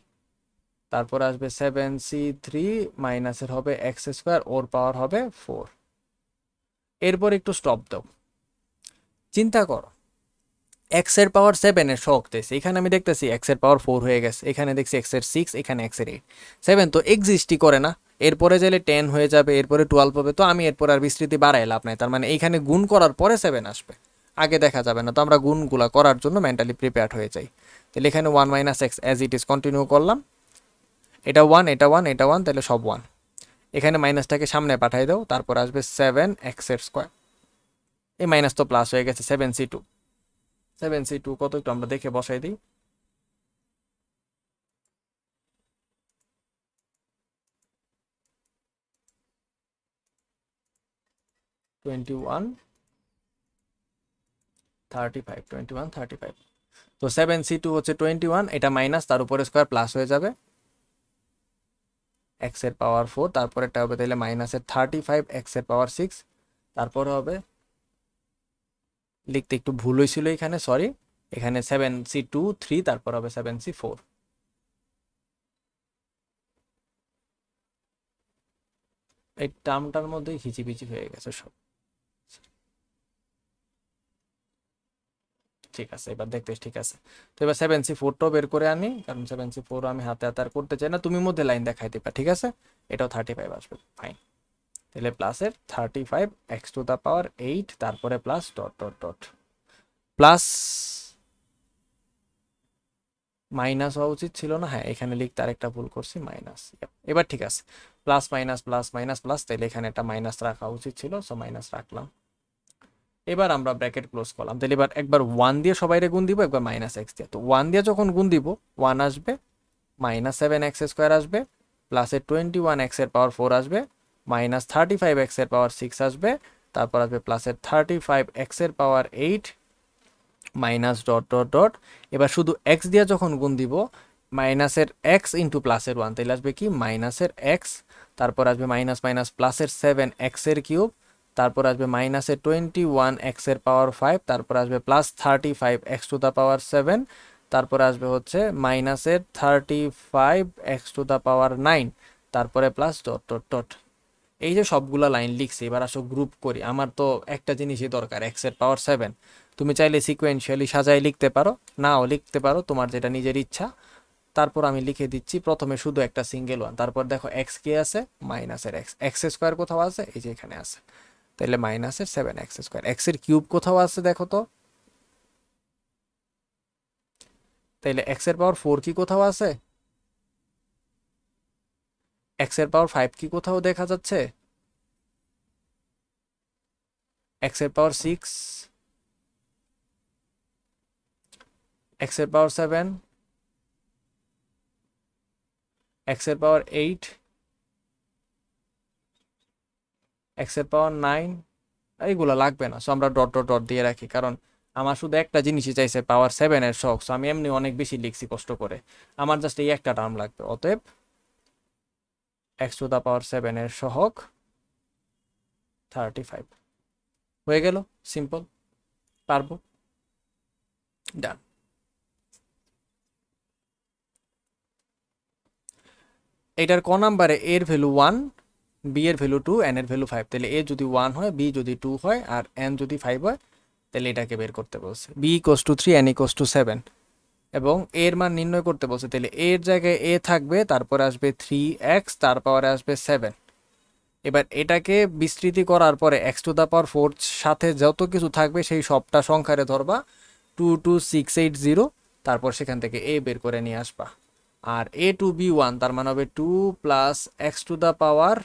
তারপর আসবে 7c3 মাইনাসের হবে এক্স স্কোয়ার ওর পাওয়ার হবে 4। এরপর একটু স্টপ দাও, চিন্তা করো এক্স এর পাওয়ার 7 এর সহগ দিয়েছে, এখানে আমি দেখতেছি এক্স এর পাওয়ার 4 হয়ে গেছে, এখানে দেখছি এক্স এর 6, এখানে এক্স এর 8, 7 তো এক্সিস্টই করে না। এরপরে যাইলে 10 হয়ে যাবে, এরপরে 12 হবে, তো আমি এরপর আর বিস্তৃতি বাড়াই লাভ নাই, তার মানে এইখানে গুণ করার পরে 7 আসবে, আগে দেখা যাবে না। তো আমরা গুণগুলা করার জন্য মেন্টালি প্রিপেয়ার্ড হয়ে যাই। তাহলে এখানে 1 minus x as it is continue করলাম, এটা 1 এটা 1 এটা 1, তাহলে সব 1। এখানে মাইনাসটাকে সামনে পাঠাই দাও, তারপর আসবে 7 এক্স এর স্কোয়ার, এই মাইনাস তো প্লাস হয়ে গেছে, 7c2, 7c2 কত একটু আমরা দেখে বসাই দিই। 21 35, 21 35। তো 7c2 হচ্ছে 21, এটা মাইনাস তার উপরে স্কোয়ার প্লাস হয়ে যাবে এক্স এর পাওয়ার 4, তারপর এটা হবে তাহলে মাইনাসের 35 এক্স এর পাওয়ার 6, তারপরে হবে লিখতে একটু ভুল হয়েছিল এখানে, সরি, এখানে 7c2 3, তারপর হবে 7c4। এই টার্মটার মধ্যে হিচিবিচি হয়ে গেছে সব। ঠিক আছে, এবার দেখতে ঠিক আছে। তো এবার 7c4টাও বের করে আনি, কারণ 7c4 আমি হাতে হাতে আর করতে চাই না, তুমি মধ্যে লাইন দেখাই দিবা। ঠিক আছে, এটাও 35 আসবে, ফাইন। তাহলে প্লাসের 35 এক্স টু দা পাওয়ার 8, তারপরে plus dot dot dot plus, minus হওয়া উচিত ছিল না, হ্যাঁ এখানে লিখতে আরেকটা ভুল করছি, মাইনাস। এবার ঠিক আছে, plus minus plus minus plus, তাহলে এখানে একটা মাইনাস রাখা উচিত ছিল, সো মাইনাস রাখলাম। এবার আমরা ব্র্যাকেট ক্লোজ করলাম, তাহলে এবার একবার 1 দিয়ে সবাইরে গুণ দিব, একবার মাইনাস এক্স দিয়ে। তো 1 দিয়ে যখন গুণ দিব 1 আসবে, মাইনাস 7 এক্স স্কোয়ার আসবে, প্লাসের 21 এক্স এর পাওয়ার 4 আসবে, মাইনাস 35 এক্স এর পাওয়ার 6 আসবে, তারপর আসবে প্লাসের 35 এক্স এর পাওয়ার 8, মাইনাস ডট ডট ডট। এবার শুধু এক্স দিয়ে যখন গুণ দিব, মাইনাসের এক্স ইন্টু প্লাসের 1, তাহলে আসবে কি মাইনাসের এক্স, তারপর আসবে মাইনাস মাইনাস প্লাসের 7 এক্স এর কিউব, তারপর আসবে মাইনাসের 21 এক্স এর পাওয়ার 5, তারপর আসবে plus 35 x to the power 7, তারপরে আসবে হচ্ছে মাইনাসের 35 x⁻⁹ তারপরে প্লাস ডট ডট ডট। এই যে সবগুলা লাইন লিখছি, এবার আসো গ্রুপ করি। আমার তো একটা জিনিসই দরকার, x⁻⁷। তুমি চাইলে সিকোয়েন্সিয়ালি সাজাই লিখতে পারো, নাও লিখতে পারো, তোমার যেটা নিজের ইচ্ছা। তারপর আমি লিখে দিচ্ছি প্রথমে শুধু একটা সিঙ্গেল ওয়ান, তারপর দেখো এক্স কি আছে, মাইনাসের এক্স। এক্স স্কোয়ার কোথাও আছে, এই যে এখানে আছে, তাহলে মাইনাসের 7x²। এক্স এর কিউব কোথাও আছে দেখো তো, তাইলে x⁻⁴ কি কোথাও আছে, x⁻⁵ কি কোথাও দেখা যাচ্ছে, x⁻⁶, x⁻⁷, x⁻⁸, x⁻⁹, এইগুলো লাগবে না। সো আমরা ডট ডট ডট দিয়ে রাখি, কারণ আমার শুধু একটা জিনিসই চাইছে, পাওয়ার 7 এর শখ। সো আমি এমনি অনেক বেশি লিখছি কষ্ট করে, আমার জাস্ট এই একটা টার্ম লাগবে। অতএব x⁻⁷ এর সহগ 35 হয়ে গেল। সিম্পল, পারবো, ডান। এটার ক নাম্বারে এর ভ্যালু 1, বি এর ভ্যালু 2, এন এর ভ্যালু 5। তাহলে এ যদি 1 হয়, বি যদি 2 হয়, আর এন যদি 5 হয়, তাহলে এটাকে বের করতে বলছে। B equals to 3, n equals to 7, এবং এর মান নির্ণয় করতে বলছে। তাহলে এর জায়গায় এ থাকবে, তারপরে আসবে 3x, তারপরে আসবে 7। এবার এটাকে বিস্তৃতি করার পরে x⁻⁴ সাথে যত কিছু থাকবে সেই সবটা সংখ্যারে ধরবা 22680, তারপর সেখান থেকে এ বের করে নিয়ে আসবা। আর a টু বি 1, তার মানে হবে 2 প্লাস x⁻n।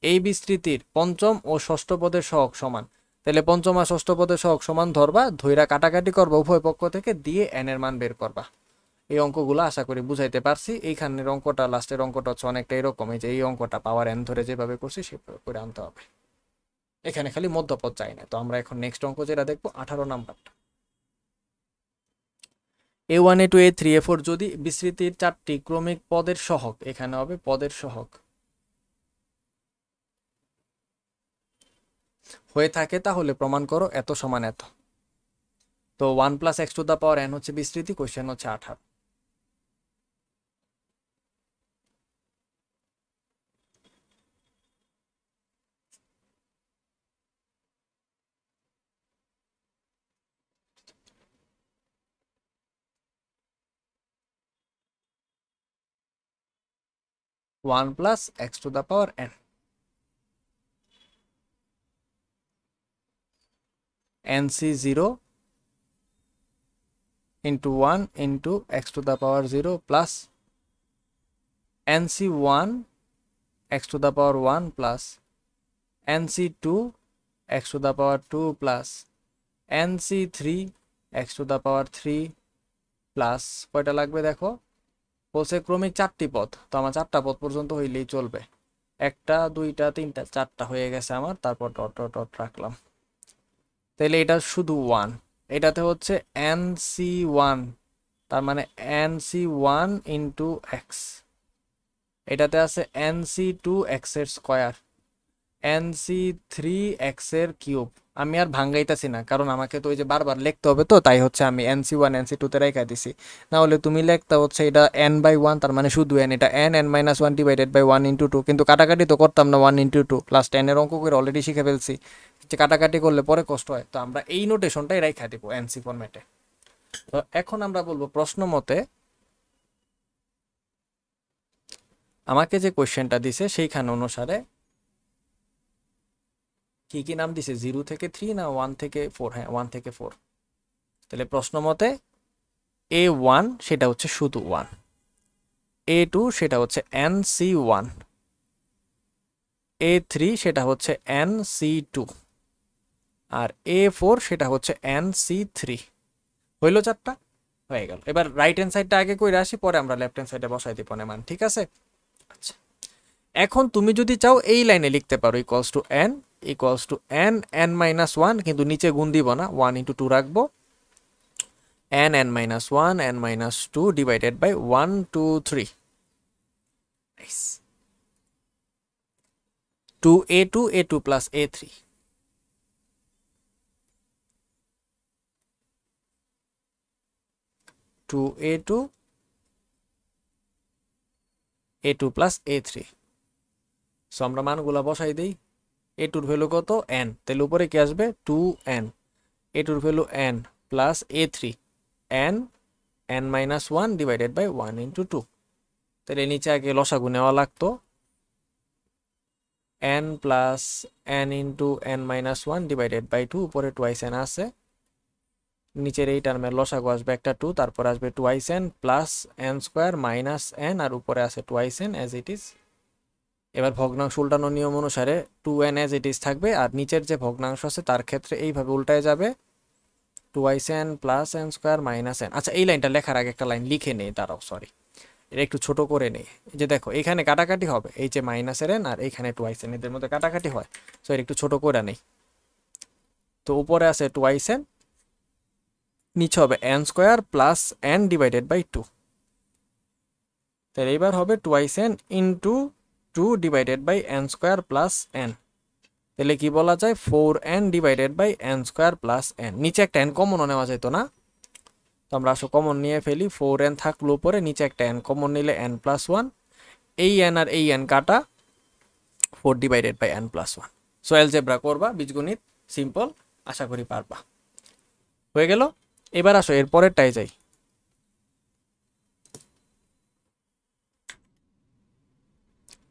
এই বিস্তৃতির পঞ্চম ও ষষ্ঠ পদের সহগ সমান। তাহলে পঞ্চম আর ষষ্ঠ পদের সহগ সমান ধরবা, ধইরা কাটাকাটি করবা উভয় পক্ষ থেকে, দিয়ে n এর মান বের করবা। এই অঙ্কগুলো আশা করি বুঝাইতে পারছি। এইখানের অঙ্কটা, লাস্টের অঙ্কটা হচ্ছে অনেকটা এরকম, এই যে এই অঙ্কটা পাওয়ার n ধরে যেভাবে করছি সেভাবে করে আনতে হবে। এখানে খালি মধ্যপদ চাই না। তো আমরা এখন নেক্সট অঙ্ক যেটা দেখবো 18 নাম্বারটা। a1 a2 a3 a4 যদি বিস্তৃতির 4টি ক্রমিক পদের সহগ, এখানে হবে পদের সহগ, হয়ে থাকে, তাহলে প্রমাণ করো এত সমান এত। তো 1 প্লাস x⁻n হচ্ছে বিস্তৃতি, কোশ্চেন হচ্ছে 18। 1 plus x⁻n, nc0 into 1 into x⁻0 plus nc1 x⁻1 plus nc2 x⁻2 plus nc3 x⁻3 plus কয়টা লাগবে দেখো, বলছে ক্রমিক 4টি পদ। তো আমার 4টা পদ পর্যন্ত হইলেই চলবে। 1টা 2টা 3টা 4টা হয়ে গেছে আমার, তারপর ডট ডট ডট রাখলাম। তাহলে এটা শুধু 1, এটাতে হচ্ছে nc1, তার মানে nc1 ইন্টু এক্স, এটাতে আছে nc2 এক্স এর স্কোয়ার, nc3 এক্স এর কিউব। আমি আর ভাঙ্গাইতেছি না, কারণ আমাকে তো ওই যে বারবার লিখতে হবে, তো তাই হচ্ছে আমি nc1 nc2 তে রেখা দিছি। না হলে তুমি লিখতে হচ্ছে এটা n/1, তার মানে শুধু n, এটা n(n-1) ডিভাইডেড বাই 1 ইন্টু 2, কিন্তু কাটাকাটি তো করতাম না, 1 ইন্টু 2 প্লাস 10 এর অঙ্ক করে অলরেডি শিখে ফেলছি যে কাটাকাটি করলে পরে কষ্ট হয়। তো আমরা এই নোটেশনটাই রেখা দিব nc ফরম্যাটে। তো এখন আমরা বলবো প্রশ্ন মতে আমাকে যে কোশ্চেনটা দিছে সেইখানে অনুসারে কি কি নাম দিছে, 0 থেকে 3 না 1 থেকে 4? হ্যাঁ, 1 থেকে 4। তাহলে প্রশ্ন মতে a1 সেটা হচ্ছে শুধু 1, a2 সেটা হচ্ছে nc1, a3 সেটা হচ্ছে nc2, আর a4 সেটা হচ্ছে nc3। হইল 4টা, হয়ে গেল। এবার রাইট হ্যান্ড সাইডটা আগে কইরা আসি, পরে আমরা লেফট হ্যান্ড সাইডে বসাই দিব মান, ঠিক আছে? আচ্ছা, এখন তুমি যদি চাও এই লাইনে লিখতে পারো equals to n equals to n(n-1), কিন্তু নিচে গুণ দিব না, 1 ইন্টু 2 রাখবো, n(n-1), n-2 divided by 1 2 3, 2a2 a2 plus a3। 2a2 a2 plus a3। So আমরা মানগুলা বসাই দিই। a2 এর ভ্যালু কত n, তাহলে উপরে কি আসবে 2n, a2 এর value n plus a3 n n minus 1 divided by 1 into 2। তাহলে নিচে আগে লসাগু নেওয়া লাগতো, n plus n into n minus 1 divided by 2, উপরে টুয়াইস n আছে, নিচের এই টার্মের লসাগু আসবে একটা 2, তারপর আসবে twice n plus n square minus n, আর উপরে আছে twice n as it is. এবার ভগ্নাংশ উল্টানোর নিয়ম অনুসারে 2n অ্যাজ ইট ইজ থাকবে, আর নিচের যে ভগ্নাংশ আছে তার ক্ষেত্রে এইভাবে উল্টায় যাবে, twice n plus n square minus n। আচ্ছা, এই লাইনটা লেখার আগে একটা লাইন লিখে নেই, দাঁড়াও সরি, এটা একটু ছোট করে নেই। যে দেখো এখানে কাটাকাটি হবে, এই যে মাইনাসের n আর এইখানে টুয়াইস n, এদের মধ্যে কাটাকাটি হয়, সো এটা একটু ছোট করে নেই। তো উপরে আছে টুয়াইস n, নিচে হবে n square plus n divided by 2। তাহলে এবার হবে twice n into 2 divided by n square plus n। তাহলে কি বলা যায় 4n divided by n square plus n। নিচে একটা n কমনও নেওয়া যেত না, তো আমরা আসলে কমন নিয়ে ফেলি, 4n থাকলো উপরে, নিচে একটা n কমন নিলে n প্লাস 1, এই n আর এই n কাটা, 4 divided by n plus 1। So algebra করবা, বীজগণিত সিম্পল, আশা করি পারবা। হয়ে গেল। এবার আসো এর পরেরটাই যাই।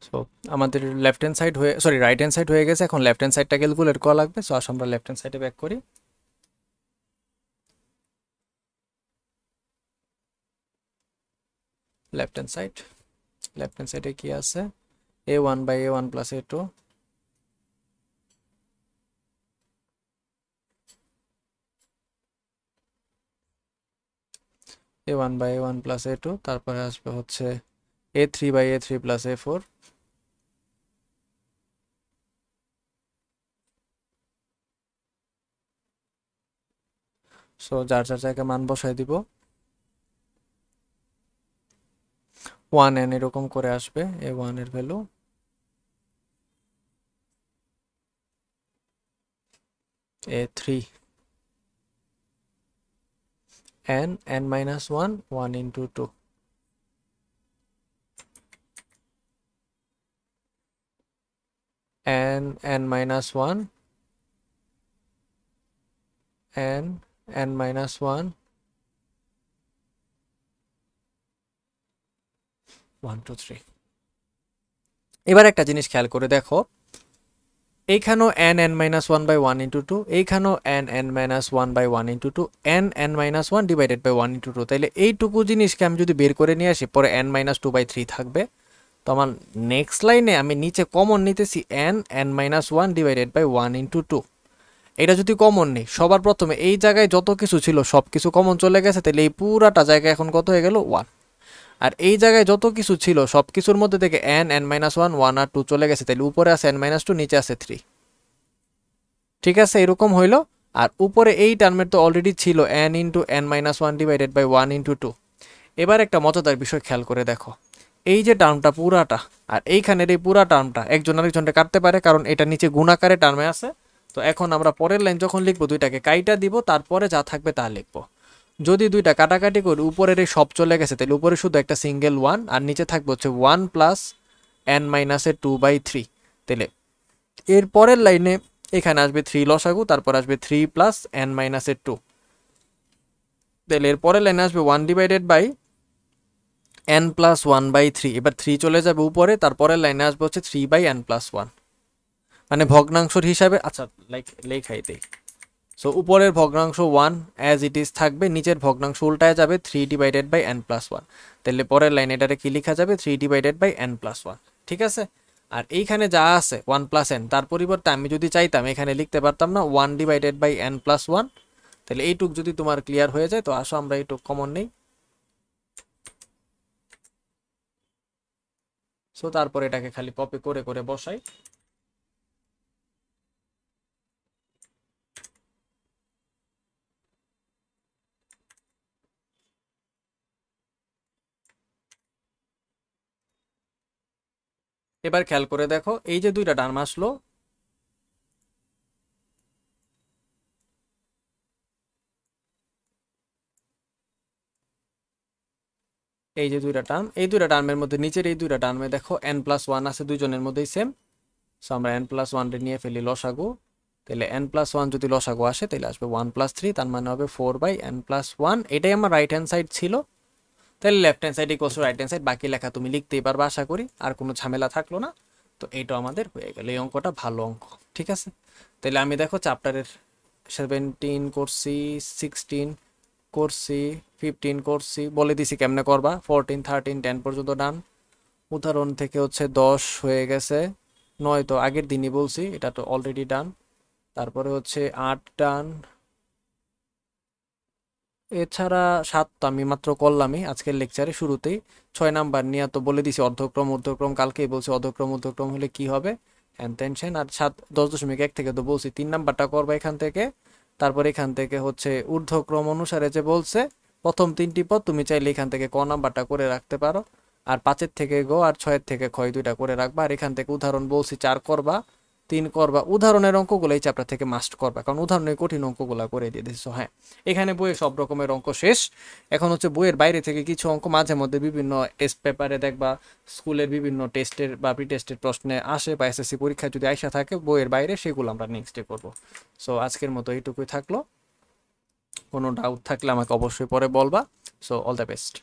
সো আমাদের লেফট হ্যান্ড সাইড হয়ে, সরি রাইট হ্যান্ড সাইড হয়ে গেছে, এখন লেফট হ্যান্ড সাইডটা ক্যালকুলেট করা লাগবে। সো আসো আমরা লেফট হ্যান্ড সাইডে ব্যাক করি। Left hand side, left hand সাইডে কি আছে, a1 by a1 plus a2, a1 by a1 plus a2, তারপরে আসবে হচ্ছে a3 by a3 plus a4, so যার যার জায়গায় মান বসাই দিব, 1n এরকম করে আসবে a1 এর value, a3 n minus 1 1 into 2, n minus 1 n minus 1 1 2 3। এবার একটা জিনিস খেয়াল করে দেখো, এইখানেও n minus 1 by 1 into 2, এইখানেও n minus 1 by 1 into 2, n minus 1 divided by 1 into 2। তাইলে এইটুকু জিনিসকে আমি যদি বের করে নিয়ে আসি, পরে n minus 2 by 3 থাকবে। তো আমার নেক্সট লাইনে আমি নিচে কমন নিতেছি n minus 1 divided by 1 into 2। এটা যদি কমন নেই, সবার প্রথমে এই জায়গায় যত কিছু ছিল সব কিছু কমন চলে গেছে, তাহলে এই পুরাটা জায়গা এখন কত হয়ে গেল 1। আর এই জায়গায় যত কিছু ছিল সব কিছুর মধ্যে থেকে n minus 1 1 আর 2 চলে গেছে, তাহলে উপরে আছে n minus 2, নিচে আছে 3। ঠিক আছে, এরকম হইল। আর উপরে এই টার্মের তো অলরেডি ছিল n into n minus 1 divided by 1 into 2। এবার একটা মজাদার বিষয় খেয়াল করে দেখো, এই যে টার্মটা পুরাটা আর এইখানের এই পুরা টার্মটা একজন আরেকজনকে কাটতে পারে, কারণ এটা নিচে গুণাকারে টার্মে আছে। তো এখন আমরা পরের লাইন যখন লিখবো, দুইটাকে কাইটা দিব, তারপরে যা থাকবে তা লিখবো। যদি দুইটা কাটাকাটি করি, উপরের এই সব চলে গেছে, তাহলে উপরে শুধু একটা সিঙ্গেল 1, আর নিচে থাকবে হচ্ছে 1 প্লাস n মাইনাসের 2 বাই 3। তাহলে এর পরের লাইনে এখানে আসবে 3 লসাগু, তারপর আসবে 3 প্লাস n মাইনাসের 2। তাহলে এর পরের লাইনে আসবে 1 divided by n plus 1 by 3। এবার 3 চলে যাবে উপরে, তারপরের লাইনে আসবে হচ্ছে 3 বাই n প্লাস 1, মানে ভগ্নাংশের হিসাবে। আচ্ছা লেখাই দেই। সো উপরের ভগ্নাংশ 1 অ্যাজ ইট ইজ থাকবে, নিচের ভগ্নাংশ উল্টায় যাবে 3 ডিভাইডেড বাই n প্লাস 1। তাহলে পরের লাইনে এটারে কি লেখা যাবে 3 ডিভাইডেড বাই n প্লাস 1। ঠিক আছে, আর এইখানে যা আছে 1 প্লাস n, তার পরিবর্তে আমি যদি চাইতাম এখানে লিখতে পারতাম না 1 ডিভাইডেড বাই n প্লাস 1। তাহলে এইটুক যদি তোমার ক্লিয়ার হয়ে যায়, তো আসো আমরা এইটুক কমন নেই। সো তারপর এটাকে খালি কপি করে করে বসাই। এবার খেয়াল করে দেখো, এই যে দুইটা টার্ম আসলো, এই যে দুইটা টার্ম, এই দুইটা টার্মের মধ্যে নিচের এই দুইটা টার্মে দেখো n+1 আছে, দুইজনের মধ্যেই সেম। সো আমরা n+1 রে নিয়ে ফেলি লসাগু। তাহলে n+1 যদি লসাগু আসে তাহলে আসবে 1+3, তার মানে হবে 4/n+1। এটাই আমার রাইট হ্যান্ড সাইড ছিল। তাহলে left hand side equals to right hand side, বাকি লেখা তুমি লিখতেই পারবা আশা করি, আর কোনো ঝামেলা থাকলো না। তো এইটা আমাদের হয়ে গেল, এই অঙ্কটা ভালো অঙ্ক, ঠিক আছে। তাহলে আমি দেখো চ্যাপ্টারের 17 করছি, 16 করছি, 15 করছি, বলে দিছি কেমনে করবা। 14, 13, 10 পর্যন্ত ডান। উদাহরণ থেকে হচ্ছে 10 হয়ে গেছে, 9 তো আগের দিনই বলছি, এটা তো অলরেডি ডান। তারপরে হচ্ছে 8 ডান। এছাড়া 7 তো আমি মাত্র করলামই আজকের লেকচারে শুরুতেই। 6 নাম্বার নিয়ে তো বলে দিছি অর্ধক্রম ঊর্ধ্বক্রম, কালকেই বলছি অর্ধক্রম ঊর্ধ্বক্রম হলে কি হবে, হ্যান টেনশন। আর 10.1 থেকে তো বলছি 3 নাম্বারটা করবা এখান থেকে। তারপর এখান থেকে হচ্ছে ঊর্ধ্বক্রম অনুসারে যে বলছে প্রথম 3টি পদ তুমি চাইলে এখান থেকে ক নাম্বারটা করে রাখতে পারো। আর 5-এর থেকে গ আর 6-এর থেকে ক্ষয় দুইটা করে রাখবা। আর এখান থেকে উদাহরণ বলছি 4 করবা, 3 করবা। উদাহরণের অঙ্কগুলো এই চ্যাপ্টার থেকে মাস্ট করবা, কারণ উদাহরণের কঠিন অঙ্কগুলো করে দিয়ে দিচ্ছ। হ্যাঁ, এখানে বইয়ে সব রকমের অঙ্ক শেষ। এখন হচ্ছে বইয়ের বাইরে থেকে কিছু অঙ্ক মাঝে মধ্যে বিভিন্ন টেস্ট পেপারে দেখবা, স্কুলের বিভিন্ন টেস্টের বা প্রি টেস্টের প্রশ্নে আসে, বা এসএসসি পরীক্ষায় যদি আইসা থাকে বইয়ের বাইরে, সেগুলো আমরা নেক্সট ডে করবো। সো আজকের মতো এইটুকুই থাকলো। কোনো ডাউট থাকলে আমাকে অবশ্যই পরে বলবা। So all the best.